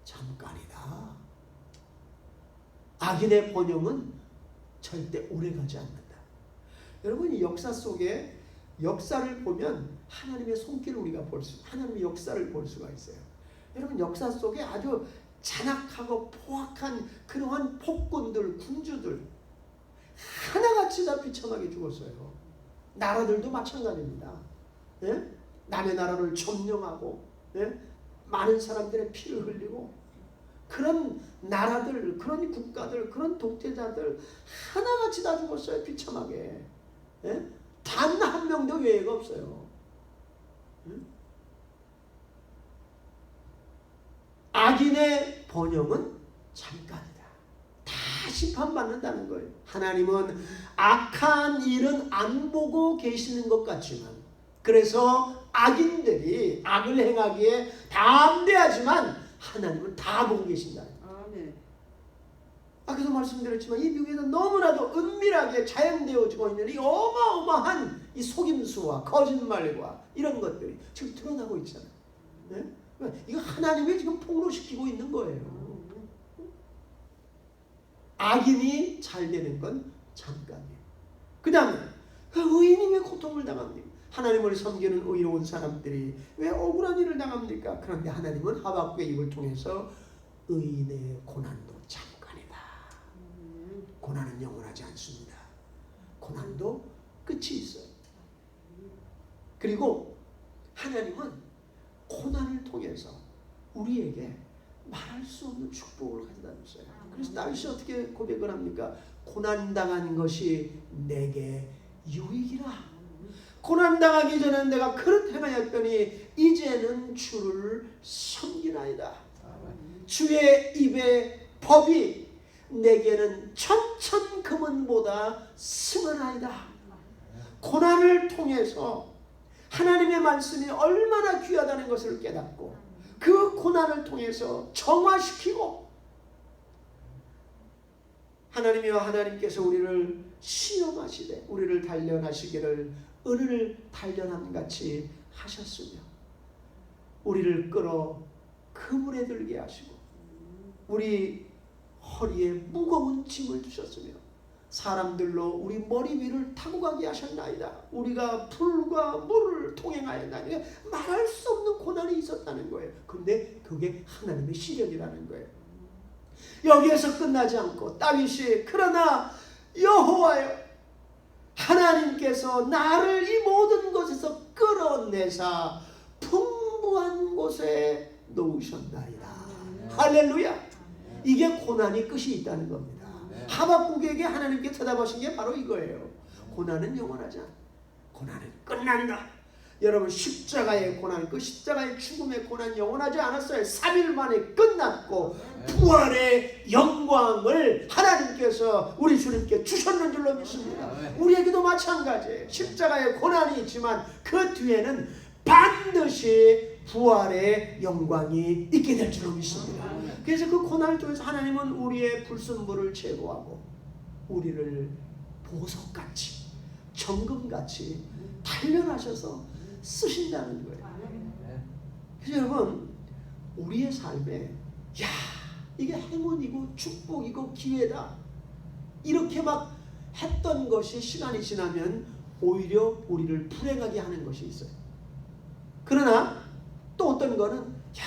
잠깐이다. 악인의 번영은 절대 오래가지 않는다. 여러분, 이 역사 속에 역사를 보면 하나님의 손길을 우리가 하나님의 역사를 볼 수가 있어요. 여러분, 역사 속에 아주 잔악하고 포악한 그러한 폭군들, 군주들 하나같이 다 비참하게 죽었어요. 나라들도 마찬가지입니다. 예? 남의 나라를 점령하고 예? 많은 사람들의 피를 흘리고 그런 나라들, 그런 국가들, 그런 독재자들 하나같이 다 죽었어요. 비참하게. 예? 단 한 명도 외회가 없어요. 예? 악인의 번영은 잠깐이다. 다 심판받는다는 거예요. 하나님은 악한 일은 안 보고 계시는 것 같지만 그래서 악인들이 악을 행하기에 담대하지만 하나님은 다 보고 계신다. 아까도 말씀드렸지만 이 미국에서 너무나도 은밀하게 자연되어지고 있는 이 어마어마한 이 속임수와 거짓말과 이런 것들이 지금 드러나고 있잖아요. 네? 이거 하나님이 지금 폭로시키고 있는 거예요. 악인이 잘 되는 건 잠깐이에요. 그 다음에 의인이 왜 고통을 당합니까? 하나님을 섬기는 의로운 사람들이 왜 억울한 일을 당합니까? 그런데 하나님은 하박국의 입을 통해서 의인의 고난도 잠깐이다. 고난은 영원하지 않습니다. 고난도 끝이 있어요. 그리고 하나님은 고난을 통해서 우리에게 말할 수 없는 축복을 가져다 줬어요. 그래서 다윗이 어떻게 고백을 합니까? 고난당한 것이 내게 유익이라. 고난당하기 전에 내가 그릇 행하였더니 이제는 주를 섬기나이다. 주의 입의 법이 내게는 천천 금은보다 승하나이다. 고난을 통해서 하나님의 말씀이 얼마나 귀하다는 것을 깨닫고 그 고난을 통해서 정화시키고 하나님이여 하나님께서 우리를 시험하시되 우리를 단련하시기를 은을 단련함 같이 하셨으며 우리를 끌어 그물에 들게 하시고 우리 허리에 무거운 짐을 주셨으며 사람들로 우리 머리 위를 타고 가게 하셨나이다. 우리가 불과 물을 통행하였나니 말할 수 없는 고난이 있었다는 거예요. 그런데 그게 하나님의 시련이라는 거예요. 여기에서 끝나지 않고 다윗이 그러나 여호와여 하나님께서 나를 이 모든 것에서 끌어내사 풍부한 곳에 놓으셨나이다. 할렐루야. 이게 고난이 끝이 있다는 겁니다. 하박국에게 하나님께 대답하신 게 바로 이거예요. 고난은 영원하지 않아. 고난은 끝난다. 여러분 십자가의 고난, 그 십자가의 죽음의 고난 영원하지 않았어요. 3일 만에 끝났고 부활의 영광을 하나님께서 우리 주님께 주셨는 줄로 믿습니다. 우리에게도 마찬가지예요. 십자가의 고난이 있지만 그 뒤에는 반드시 부활의 영광이 있게 될 줄로 믿습니다. 그래서 그 고난을 통해서 하나님은 우리의 불순물을 제거하고 우리를 보석같이 정금같이 단련하셔서 쓰신다는 거예요. 그래서 여러분, 우리의 삶에 야, 이게 행운이고 축복이고 기회다 이렇게 막 했던 것이 시간이 지나면 오히려 우리를 불행하게 하는 것이 있어요. 그러나 또 어떤 거는 야,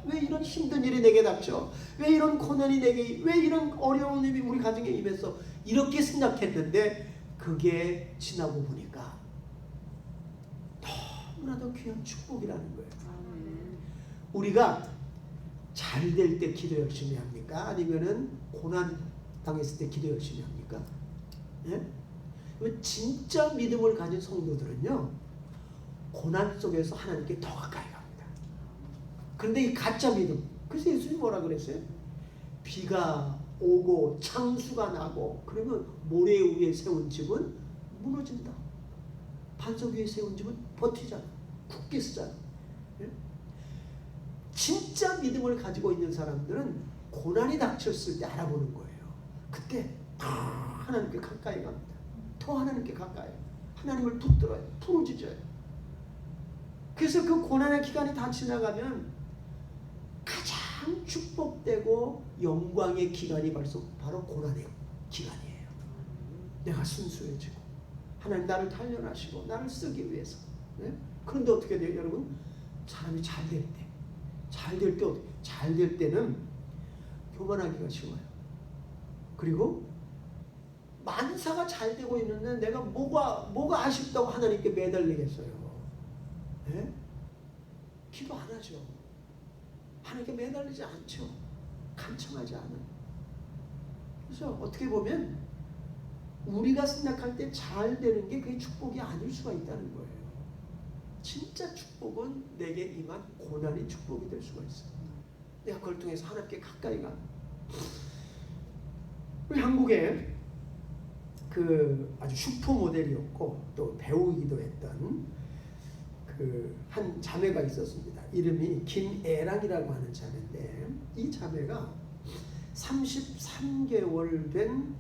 왜 이런 힘든 일이 내게 닥쳐? 왜 이런 고난이 내게, 왜 이런 어려운 일이 우리 가정에 임했어? 이렇게 생각했는데 그게 지나고 보니까 너무나도 귀한 축복이라는 거예요. 우리가 잘 될 때 기도 열심히 합니까? 아니면은 고난 당했을 때 기도 열심히 합니까? 예? 진짜 믿음을 가진 성도들은요, 고난 속에서 하나님께 더 가까이 갑니다. 그런데 이 가짜 믿음, 그래서 예수님이 뭐라 그랬어요? 비가 오고 창수가 나고 그러면 모래 위에 세운 집은 무너진다. 반석 위에 세운 집은 버티잖아. 굳게 쓰잖아. 예? 진짜 믿음을 가지고 있는 사람들은 고난이 닥쳤을 때 알아보는 거예요. 그때 하나님께 가까이 갑니다. 더 하나님께 가까이, 하나님을 붙들어요. 부르짖어요. 그래서 그 고난의 기간이 다 지나가면 가장 축복되고 영광의 기간이 바로 고난의 기간이에요. 내가 순수해지고 하나님 나를 단련하시고 나를 쓰기 위해서. 네? 그런데 어떻게 돼요, 여러분? 사람이 잘 될 때, 잘 될 때는 교만하기가 쉬워요. 그리고 만사가 잘 되고 있는데 내가 뭐가 아쉽다고 하나님께 매달리겠어요? 네? 기도 안 하죠. 하나님께 매달리지 않죠. 간청하지 않아요. 그래서 어떻게 보면 우리가 생각할 때 잘 되는 게 그게 축복이 아닐 수가 있다는 거예요. 진짜 축복은 내게 임한 고난이 축복이 될 수가 있어요. 내가 그걸 통해서 하나님께 가까이 가. 우리 한국에 그 아주 슈퍼 모델이었고 또 배우이기도 했던 그 한 자매가 있었습니다. 이름이 김애랑이라고 하는 자매인데 이 자매가 33개월 된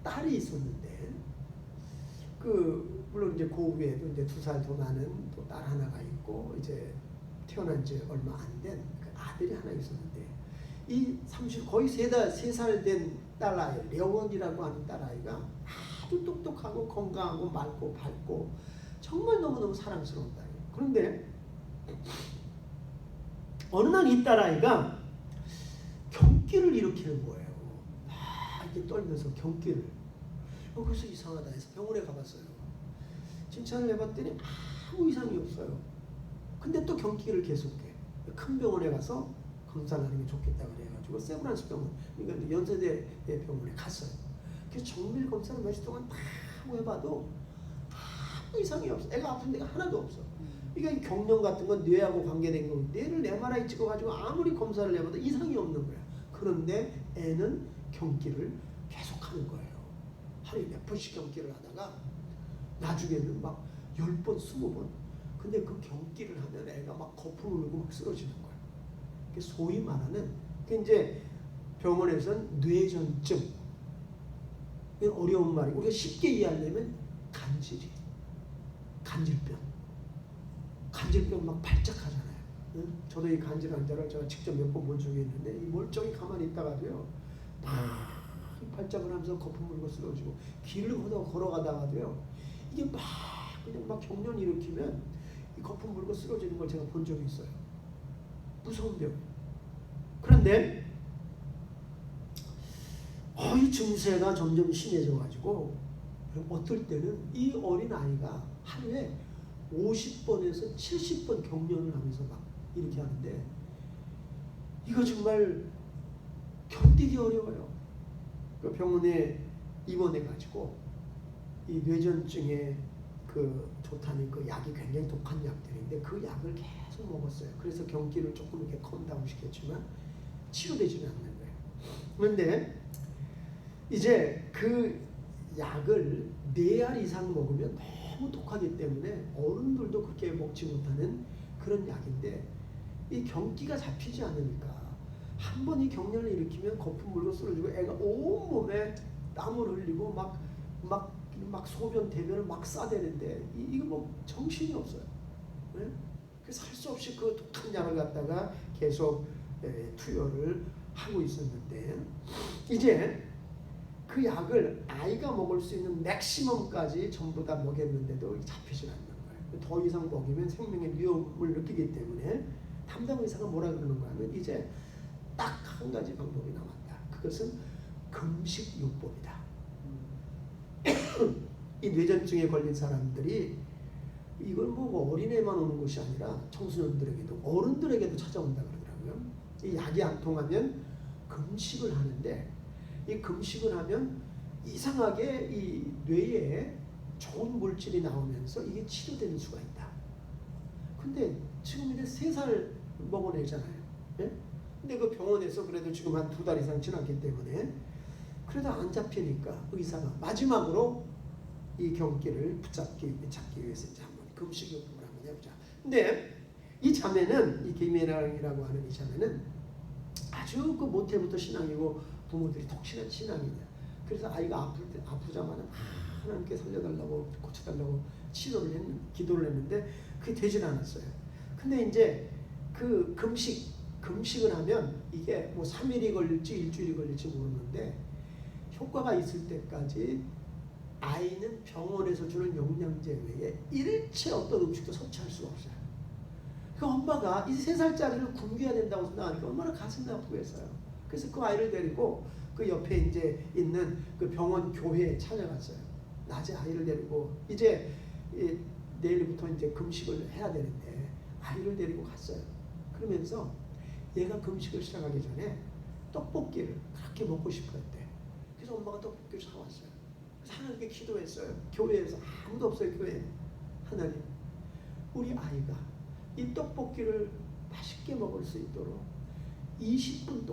딸이 있었는데 물론 이제 그 후에도 이제 2살 더 많은 또 딸 하나가 있고 이제 태어난 지 얼마 안 된 그 아들이 하나 있었는데 이 거의 3살 된 딸아이 려원이라고 하는 딸아이가 아주 똑똑하고 건강하고 맑고 밝고 정말 너무너무 사랑스러운 딸이에요. 그런데 어느 날 이 딸아이가 경기를 일으키는 거예요. 이렇게 떨면서 경기를. 그래서 이상하다 해서 병원에 가봤어요. 진찰을 해봤더니 아무 이상이 없어요. 근데 또 경기를 계속해. 큰 병원에 가서 검사를 하는 게 좋겠다 그래가지고 세브란스 병원, 그러니까 연세대 병원에 갔어요. 그래서 정밀 검사를 몇 주 동안 다 하고 해봐도 아무 이상이 없어. 애가 아픈 데가 하나도 없어. 이게 경련 같은 건 뇌하고 관계된 거. 뇌를 MRI 찍어가지고 아무리 검사를 해봐도 이상이 없는 거야. 그런데 애는 경기를 계속하는 거예요. 하루에 몇 번씩 경기를 하다가 나중에는 막 10번, 20번. 근데 그 경기를 하면 애가 막 거품을 울고 막 쓰러지는 거예요. 소위 말하는 이제 병원에서는 뇌전증. 이건 어려운 말이고 우리가 쉽게 이해하려면 간질병 막 발작하잖아요. 응? 저도 이 간질 환자를 제가 직접 몇 번 본 적이 있는데 이 멀쩡히 가만히 있다가도요 막 발작을 하면서 거품 물고 쓰러지고 길을 걸어가다가도요 이게 막 그냥 막 경련이 일으키면 이 거품 물고 쓰러지는 걸 제가 본 적이 있어요. 무서운 병. 그런데 이 증세가 점점 심해져가지고 어떨 때는 이 어린 아이가 하루에 50번에서 70번 경련을 하면서 막 이렇게 하는데 이거 정말 견디기 어려워요. 그 병원에 입원해가지고 이 뇌전증에 그 좋다는 그 약이 굉장히 독한 약들인데 그 약을 계속 먹었어요. 그래서 경기를 조금 이렇게 컴다운 시켰지만 치료되지는 않는 거예요. 그런데 이제 그 약을 4알 이상 먹으면 너무 독하기 때문에 어른들도 그렇게 먹지 못하는 그런 약인데 이 경기가 잡히지 않으니까 한 번 이 경련을 일으키면 거품 물고 쓰러지고 애가 온몸에 땀을 흘리고 막 막 소변 대변을 막 싸대는데 이거 뭐 정신이 없어요. 네? 그래서 할 수 없이 그 독한 약을 갖다가 계속 투여를 하고 있었는데 이제 그 약을 아이가 먹을 수 있는 맥시멈까지 전부 다 먹였는데도 잡히지 않는 거예요. 더 이상 먹이면 생명의 위험을 느끼기 때문에 담당 의사가 뭐라 그러는가 하면 이제 딱 한 가지 방법이 남았다. 그것은 금식요법이다. 이 뇌전증에 걸린 사람들이 이걸 뭐 어린애만 오는 것이 아니라 청소년들에게도 어른들에게도 찾아온다 그러더라고요. 이 약이 안 통하면 금식을 하는데 이 금식을 하면 이상하게 이 뇌에 좋은 물질이 나오면서 이게 치료되는 수가 있다. 근데 지금 이제 3살 먹은 애잖아요. 예? 근데 그 병원에서 그래도 지금 한 2달 이상 지났기 때문에 그래도 안 잡히니까 의사가 마지막으로 이 경기를 잡기 위해서 이제 한번 금식요법을 한번 해보자. 근데 이 자매는 이 김혜랑이라고 하는 이 자매는 아주 그 모태부터 신앙이고 부모들이 독실한 신앙이냐. 그래서 아이가 아프자마자 하나님께 살려달라고 고쳐달라고 기도를 했는데 그게 되질 않았어요. 근데 이제 그 금식을 하면 이게 뭐 3일이 걸릴지 일주일이 걸릴지 모르는데 효과가 있을 때까지 아이는 병원에서 주는 영양제 외에 일체 어떤 음식도 섭취할 수가 없어요. 그 엄마가 이 3살짜리를 굶겨야 된다고 생각하니까 얼마나 가슴이 아프겠어요. 그래서 그 아이를 데리고 그 옆에 이제 있는 그 병원 교회에 찾아갔어요. 낮에 아이를 데리고 이제 내일부터 이제 금식을 해야 되는데 아이를 데리고 갔어요. 그러면서 얘가 금식을 시작하기 전에 떡볶이를 그렇게 먹고 싶어 했대. 그래서 엄마가 떡볶이를 사왔어요. 그래서 하나님께 기도했어요. 교회에서 아무도 없어요. 교회에. 하나님, 우리 아이가 이 떡볶이를 맛있게 먹을 수 있도록 20분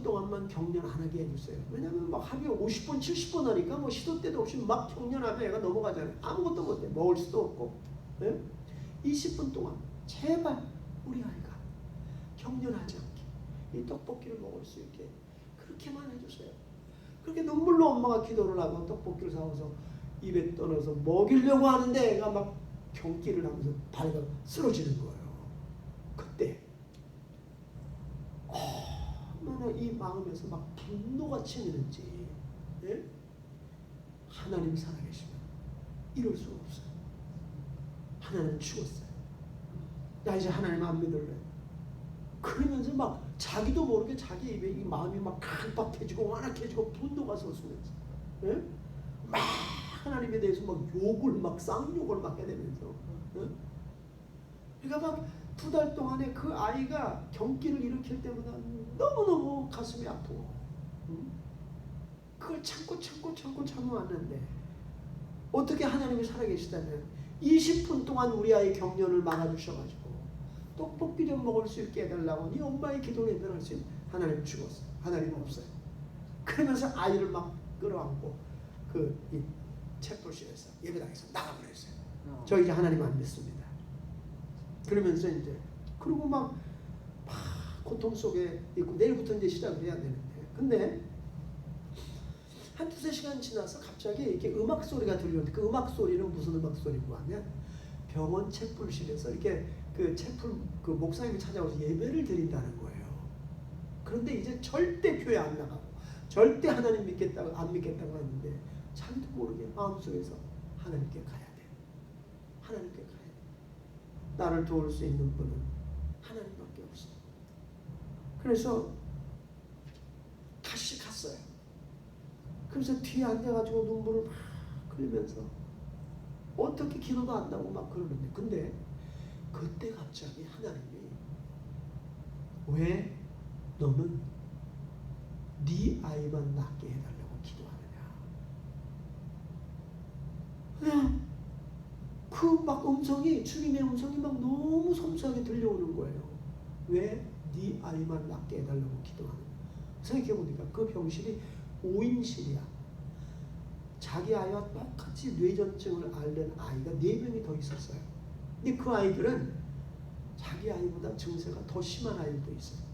동안만 경련 안 하게 해주세요. 왜냐면 막 하루에 50분, 70분 하니까 뭐 시도 때도 없이 막 경련하면 애가 넘어가잖아요. 아무것도 못해. 먹을 수도 없고. 네? 20분 동안 제발 우리 아이가 경련하지 않게 이 떡볶이를 먹을 수 있게 그렇게만 해주세요. 그렇게 눈물로 엄마가 기도를 하고 떡볶이를 사와서 입에 떠넣어서 먹이려고 하는데 애가 막 경기를 하면서 발가 쓰러지는 거예요. 그때 얼마나 이 마음에서 막 분노가 치미는지. 예? 하나님 살아계시면 이럴 수가 없어요. 하나님 죽었어요. 나 이제 하나님 안 믿을래. 그러면서 막 자기도 모르게 자기 입에 이 마음이 막 강박해지고 완악해지고 분노가 솟으면서 예? 막 하나님에 대해서 막 욕을 막 쌍욕을 막 해대면서 예? 그러니까 막 2달 동안에 그 아이가 경기를 일으킬 때마다 너무너무 가슴이 아프고 그걸 참고 왔는데 어떻게 하나님이 살아계시다면 20분 동안 우리 아이 경련을 막아주셔가지고 떡볶이 좀 먹을 수 있게 해달라고 네 엄마의 기도를 해결할 수 있는 하나님 죽었어요. 하나님 없어요. 그러면서 아이를 막 끌어안고 이 챗불실에서 예배당에서 나가버렸어요. 저 이제 하나님 안 믿습니다. 그러면서 이제 그리고 막 고통 속에 있고 내일부터 이제 시작을 해야 되는데 근데 한 2-3시간 지나서 갑자기 이렇게 음악 소리가 들리는데 그 음악 소리는 무슨 음악 소리고 하면 병원 챗불실에서 이렇게 그 목사님이 찾아와서 예배를 드린다는 거예요. 그런데 이제 절대 교회 안 나가고 절대 하나님 안 믿겠다고 하는데 자기도 모르게 마음속에서 하나님께 가야 돼. 하나님께 가야 돼. 나를 도울 수 있는 분은 하나님밖에 없어. 그래서 다시 갔어요. 그래서 뒤에 앉아가지고 눈물을 막 흘리면서 어떻게 기도도 안 나고 막 그러는데 근데 그때 갑자기 하나님이 왜 너는 네 아이만 낫게 해달라고 기도하느냐. 그냥 그 막 음성이 주님의 음성이 막 너무 섬세하게 들려오는 거예요. 왜 네 아이만 낫게 해달라고 기도하느냐. 생각해보니까 그 병실이 5인실이야. 자기 아이와 똑같이 뇌전증을 앓는 아이가 4명이 더 있었어요. 근데 그 아이들은 자기 아이보다 증세가 더 심한 아이들도 있어요.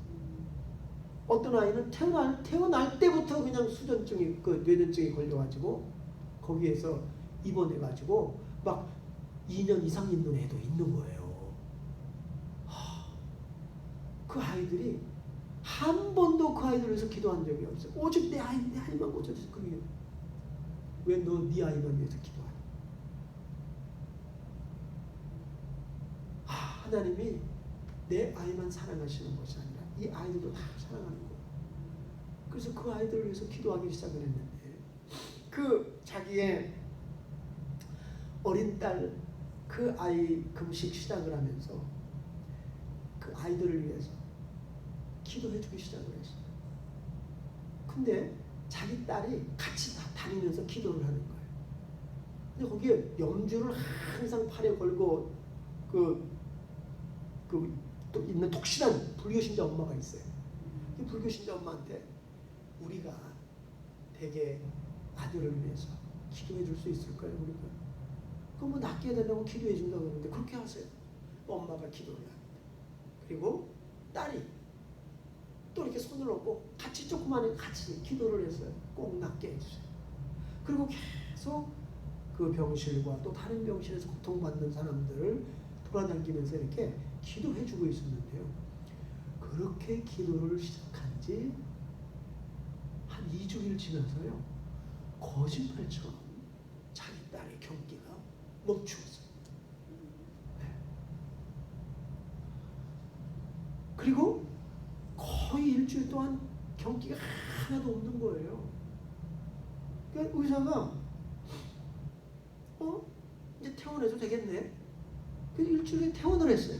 어떤 아이는 태어날 때부터 그냥 뇌전증이 걸려가지고 거기에서 입원해가지고 막 2년 이상 있는 애도 있는 거예요. 그 아이들이 한 번도 그 아이들을 위해서 기도한 적이 없어요. 오직 내 아이만 고쳐주세요. 그게 왜 너 네 아이만 위해서 기도하니? 하나님이 내 아이만 사랑하시는 것이 아니라 이 아이들도 다 사랑하는 거예요. 그래서 그 아이들을 위해서 기도하기 시작을 했는데 그 자기의 어린 딸 그 아이 금식 시작을 하면서 그 아이들을 위해서 기도해주기 시작을 했어요. 근데 자기 딸이 같이 다니면서 기도를 하는 거예요. 근데 거기에 염주를 항상 팔에 걸고 또 있는 독실한 불교신자 엄마가 있어요. 이 불교신자 엄마한테 우리가 되게 아들을 위해서 기도해 줄 수 있을까요? 우리가 그럼 뭐 낫게 해달라고 기도해 준다고 하는데 그렇게 하세요. 엄마가 기도를 합니다. 그리고 딸이 또 이렇게 손을 얹고 같이 조그마한 같이 기도를 했어요. 꼭 낫게 해주세요. 그리고 계속 그 병실과 또 다른 병실에서 고통받는 사람들을 돌아다니면서 이렇게 기도해주고 있었는데요. 그렇게 기도를 시작한 지 한 2주일 지나서요. 거짓말처럼 자기 딸의 경기가 멈추었어요. 네. 그리고 거의 일주일 동안 경기가 하나도 없는 거예요. 그러니까 의사가 이제 퇴원해도 되겠네. 그래서 일주일에 퇴원을 했어요.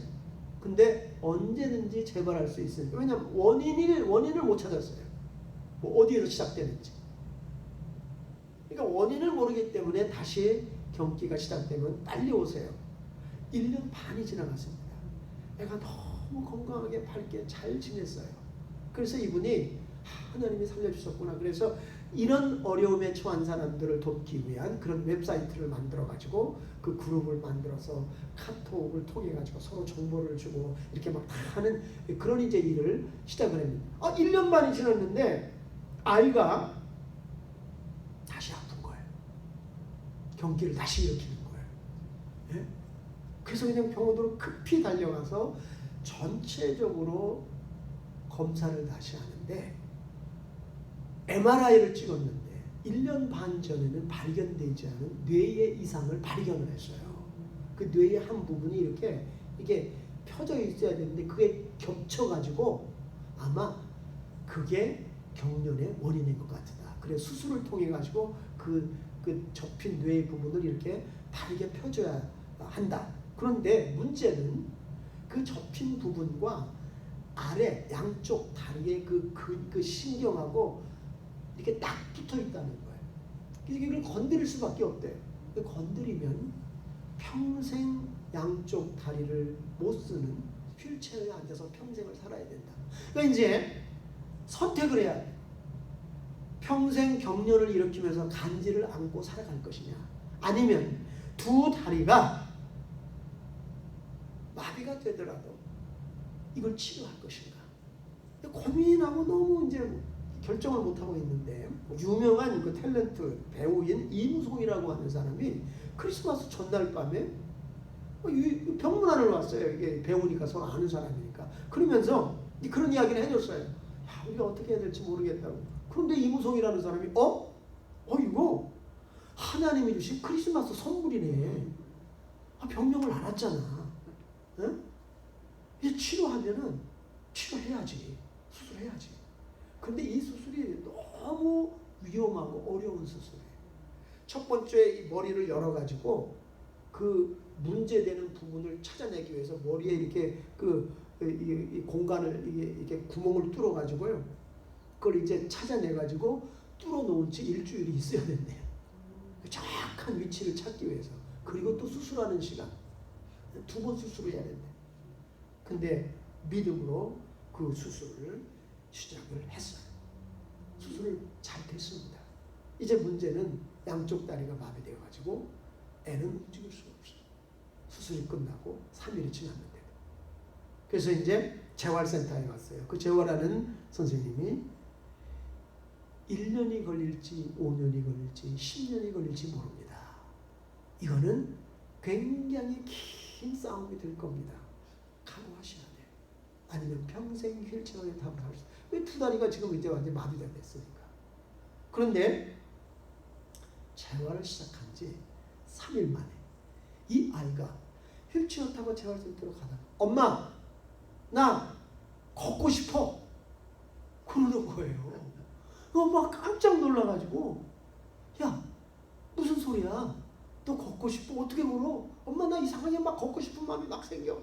근데 언제든지 재발할 수 있으니까. 왜냐하면 원인을 못 찾았어요. 뭐 어디에서 시작되는지. 그러니까 원인을 모르기 때문에 다시 경기가 시작되면 빨리 오세요. 1년 반이 지나갔습니다. 애가 너무 건강하게 밝게 잘 지냈어요. 그래서 이분이 하나님이 살려주셨구나. 그래서 이런 어려움에 처한 사람들을 돕기 위한 그런 웹사이트를 만들어가지고 그 그룹을 만들어서 카톡을 통해가지고 서로 정보를 주고 이렇게 막 하는 그런 이제 일을 시작을 했는데 1년 반이 지났는데 아이가 다시 아픈 거예요. 경기를 다시 일으키는 거예요. 예? 그래서 그냥 병원으로 급히 달려가서 전체적으로 검사를 다시 하는데 MRI를 찍었는데 1년 반 전에는 발견되지 않은 뇌의 이상을 발견을 했어요. 그 뇌의 한 부분이 이게 펴져 있어야 되는데 그게 겹쳐가지고 아마 그게 경련의 원인인 것 같다. 그래서 수술을 통해 가지고 그 접힌 뇌의 부분을 이렇게 다르게 펴줘야 한다. 그런데 문제는 그 접힌 부분과 아래 양쪽 다리의 그 신경하고 이렇게 딱 붙어 있다는 거예요. 그래서 이걸 건드릴 수밖에 없대요. 건드리면 평생 양쪽 다리를 못 쓰는 휠체어에 앉아서 평생을 살아야 된다. 그러니까 이제 선택을 해야 돼. 평생 경련을 일으키면서 간질을 안고 살아갈 것이냐, 아니면 두 다리가 마비가 되더라도 이걸 치료할 것인가. 고민하고 너무 이제 결정을 못하고 있는데 유명한 그 탤런트 배우인 이무송이라고 하는 사람이 크리스마스 전날 밤에 병문안을 왔어요. 이게 배우니까 서로 아는 사람이니까. 그러면서 그런 이야기를 해줬어요. 우리가 어떻게 해야 될지 모르겠다고. 그런데 이무송이라는 사람이 이거 하나님이 주신 크리스마스 선물이네. 병명을 알았잖아. 응? 이제 치료하면은 치료해야지. 수술해야지. 근데 이 수술이 너무 위험하고 어려운 수술이에요. 첫 번째 이 머리를 열어가지고 그 문제되는 부분을 찾아내기 위해서 머리에 이렇게 이 공간을 이게 구멍을 뚫어가지고요. 그걸 이제 찾아내가지고 뚫어놓은 지 일주일이 있어야 된대요. 정확한 위치를 찾기 위해서. 그리고 또 수술하는 시간. 2번 수술을 해야 된대. 근데 믿음으로 그 수술을 시작을 했어요. 수술을 잘 됐습니다. 이제 문제는 양쪽 다리가 마비되어가지고 애는 움직일 수가 없어요. 수술이 끝나고 3일이 지났는데. 그래서 이제 재활센터에 갔어요. 그 재활하는 선생님이 1년이 걸릴지 5년이 걸릴지 10년이 걸릴지 모릅니다. 이거는 굉장히 긴 싸움이 될 겁니다. 각오하셔야 돼요. 아니면 평생 휠체어에 타고 살 수. 왜 두 다리가 지금 이제 완전 마비가 됐으니까. 그런데 재활을 시작한 지 3일 만에 이 아이가 휠체어 타고 재활센터로 가다가 엄마 나 걷고 싶어 그러는 거예요. 엄마가 깜짝 놀라가지고 야 무슨 소리야 너 걷고 싶어 어떻게 걸어? 엄마 나 이상하게 막 걷고 싶은 마음이 막 생겨.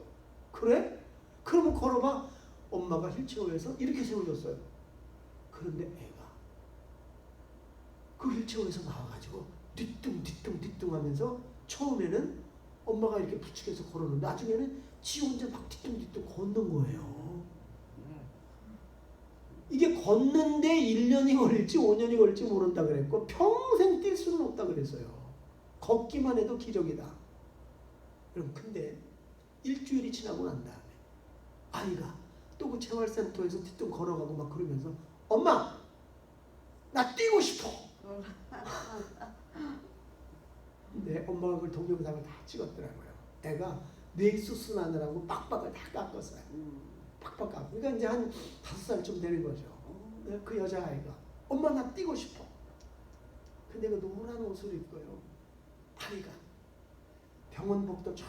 그래? 그러면 걸어봐. 엄마가 휠체어에서 이렇게 세워줬어요. 그런데 애가 그 휠체어에서 나와가지고 뒤뚱 하면서 처음에는 엄마가 이렇게 부축해서 걸었는데 나중에는 지 혼자 막 뒤뚱 걷는 거예요. 이게 걷는데 1년이 걸릴지 5년이 걸릴지 모른다 그랬고 평생 뛸 수는 없다 그랬어요. 걷기만 해도 기적이다. 여러분 근데 일주일이 지나고 난 다음에 아이가 또 그 재활센터에서 뒤뚱 걸어가고 막 그러면서 엄마 나 뛰고 싶어. 근데 엄마가 그걸 동영상을 다 찍었더라고요. 애가 뇌수술 하느라고 빡빡을 다 깎았어요. 빡빡 깎고. 그러니까 이제 한 5살쯤 되는 거죠. 그 여자아이가 엄마 나 뛰고 싶어. 근데 그 노란 옷을 입고요. 아이가 병원복도 저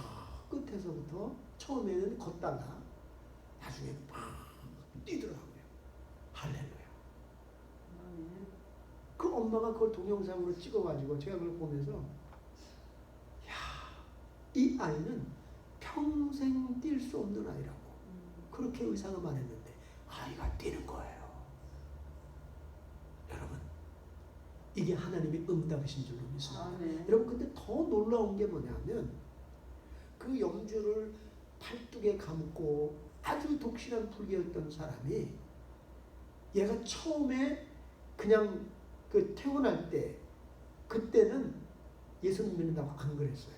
끝에서부터 처음에는 걷다가 나중에 막 뛰더라고요. 할렐루야. 그 엄마가 그걸 동영상으로 찍어가지고 제가 그걸 보면서 야, 이 아이는 평생 뛸 수 없는 아이라고 그렇게 의사가 말했는데 아이가 뛰는 거예요. 여러분 이게 하나님의 응답이신 줄로 믿습니다. 여러분 근데 더 놀라운 게 뭐냐면 그 염주를 팔뚝에 감고 아주 독실한 불교였던 사람이 얘가 처음에 그냥 그 태어날 때 그때는 예수님 믿는다고 안 그랬어요.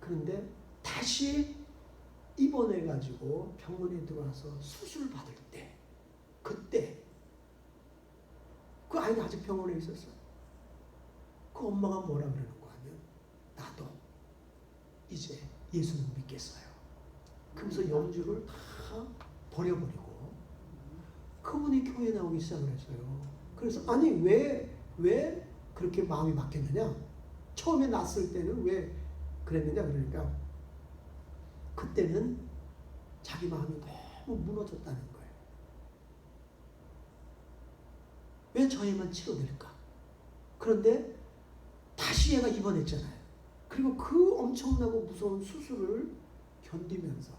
그런데 다시 입원해가지고 병원에 들어와서 수술 받을 때 그때 그 아이가 아직 병원에 있었어요. 그 엄마가 뭐라 그러는 거 하면 나도 이제 예수님 믿겠어요. 그러면서 염주를 다 버려버리고 그분이 교회에 나오기 시작을 했어요. 그래서 아니 왜 그렇게 마음이 바뀌었느냐? 처음에 났을 때는 왜 그랬느냐? 그러니까 그때는 자기 마음이 너무 무너졌다는 거예요. 왜 저희만 치료될까? 그런데 다시 얘가 입원했잖아요. 그리고 그 엄청나고 무서운 수술을 견디면서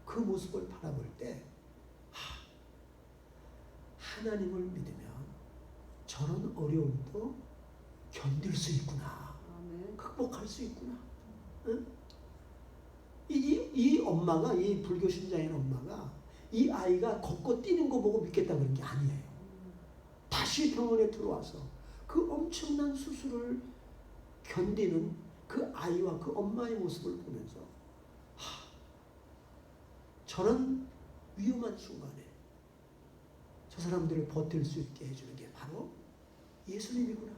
그 모습을 바라볼 때 하나님을 믿으면 저런 어려움도 견딜 수 있구나. 극복할 수 있구나. 응? 이 엄마가 이 불교 신자인 엄마가 이 아이가 걷고 뛰는 거 보고 믿겠다 그런 게 아니에요. 다시 병원에 들어와서 그 엄청난 수술을 견디는 그 아이와 그 엄마의 모습을 보면서 저런 위험한 순간에 저 사람들을 버틸 수 있게 해주는 게 바로 예수님이구나.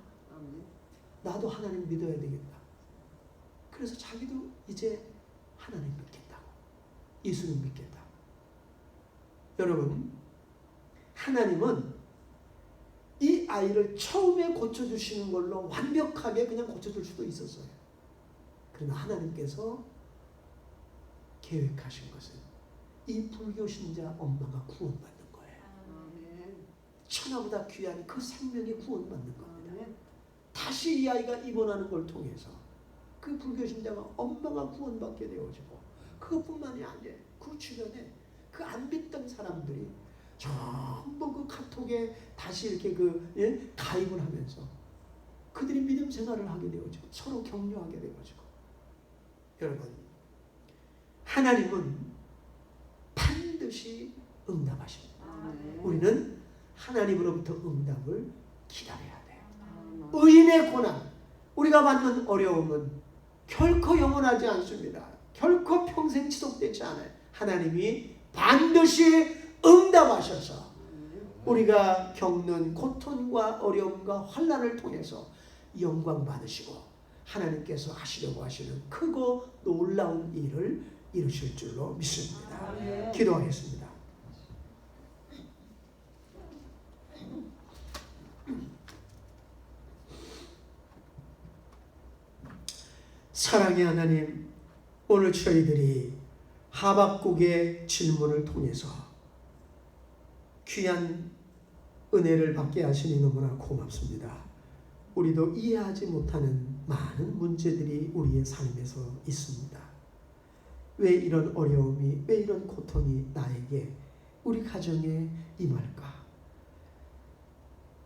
나도 하나님 믿어야 되겠다. 그래서 자기도 이제 하나님 믿겠다고. 예수님 믿겠다. 여러분 하나님은 이 아이를 처음에 고쳐주시는 걸로 완벽하게 그냥 고쳐줄 수도 있었어요. 그러나 하나님께서 계획하신 것은 이 불교 신자 엄마가 구원받는 거예요. 천하보다 귀한 그 생명이 구원받는 겁니다. 다시 이 아이가 입원하는 걸 통해서 그 불교 신자가 엄마가 구원받게 되어지고 그것뿐만이 아니에요. 그 주변에 그 안 믿던 사람들이 전부 그 카톡에 다시 이렇게 가입을 하면서 그들이 믿음 생활을 하게 되어지고 서로 격려하게 되어지고. 여러분 하나님은 반드시 응답하십니다. 우리는 하나님으로부터 응답을 기다려야 돼요. 의인의 고난, 우리가 받는 어려움은 결코 영원하지 않습니다. 결코 평생 지속되지 않아요. 하나님이 반드시 응답하셔서 우리가 겪는 고통과 어려움과 환난을 통해서 영광 받으시고 하나님께서 하시려고 하시는 크고 놀라운 일을 이루실 줄로 믿습니다. 기도하겠습니다. 사랑의 하나님, 오늘 저희들이 하박국의 질문을 통해서 귀한 은혜를 받게 하시니 너무나 고맙습니다. 우리도 이해하지 못하는 많은 문제들이 우리의 삶에서 있습니다. 왜 이런 어려움이, 왜 이런 고통이 나에게, 우리 가정에 임할까?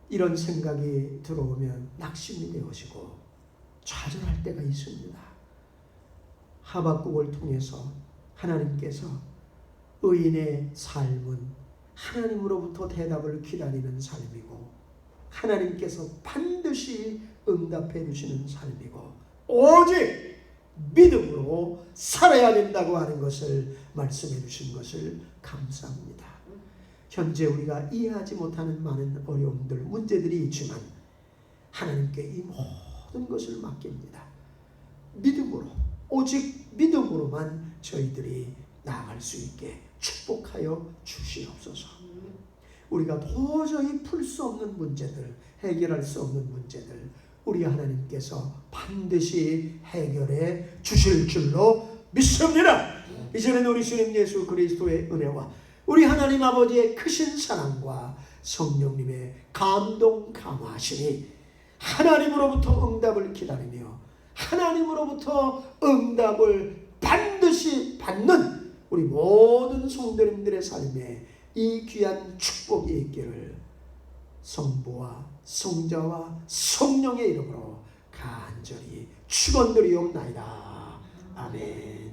이런 생각이 들어오면 낙심이 되어지고 좌절할 때가 있습니다. 하박국을 통해서 하나님께서 의인의 삶은 하나님으로부터 대답을 기다리는 삶이고 하나님께서 반드시 응답해 주시는 삶이고 오직 믿음으로 살아야 된다고 하는 것을 말씀해 주신 것을 감사합니다. 현재 우리가 이해하지 못하는 많은 어려움들, 문제들이 있지만 하나님께 이 모든 것을 맡깁니다. 믿음으로, 오직 믿음으로만 저희들이 나아갈 수 있게 축복하여 주시옵소서. 우리가 도저히 풀 수 없는 문제들, 해결할 수 없는 문제들, 우리 하나님께서 반드시 해결해 주실 줄로 믿습니다. 이제는 우리 주님 예수 그리스도의 은혜와 우리 하나님 아버지의 크신 사랑과 성령님의 감동 감화하시니 하나님으로부터 응답을 기다리며 하나님으로부터 응답을 반드시 받는 우리 모든 성도님들의 삶에 이 귀한 축복이 있기를 성부와 성자와 성령의 이름으로 간절히 축원드리옵나이다. 아멘.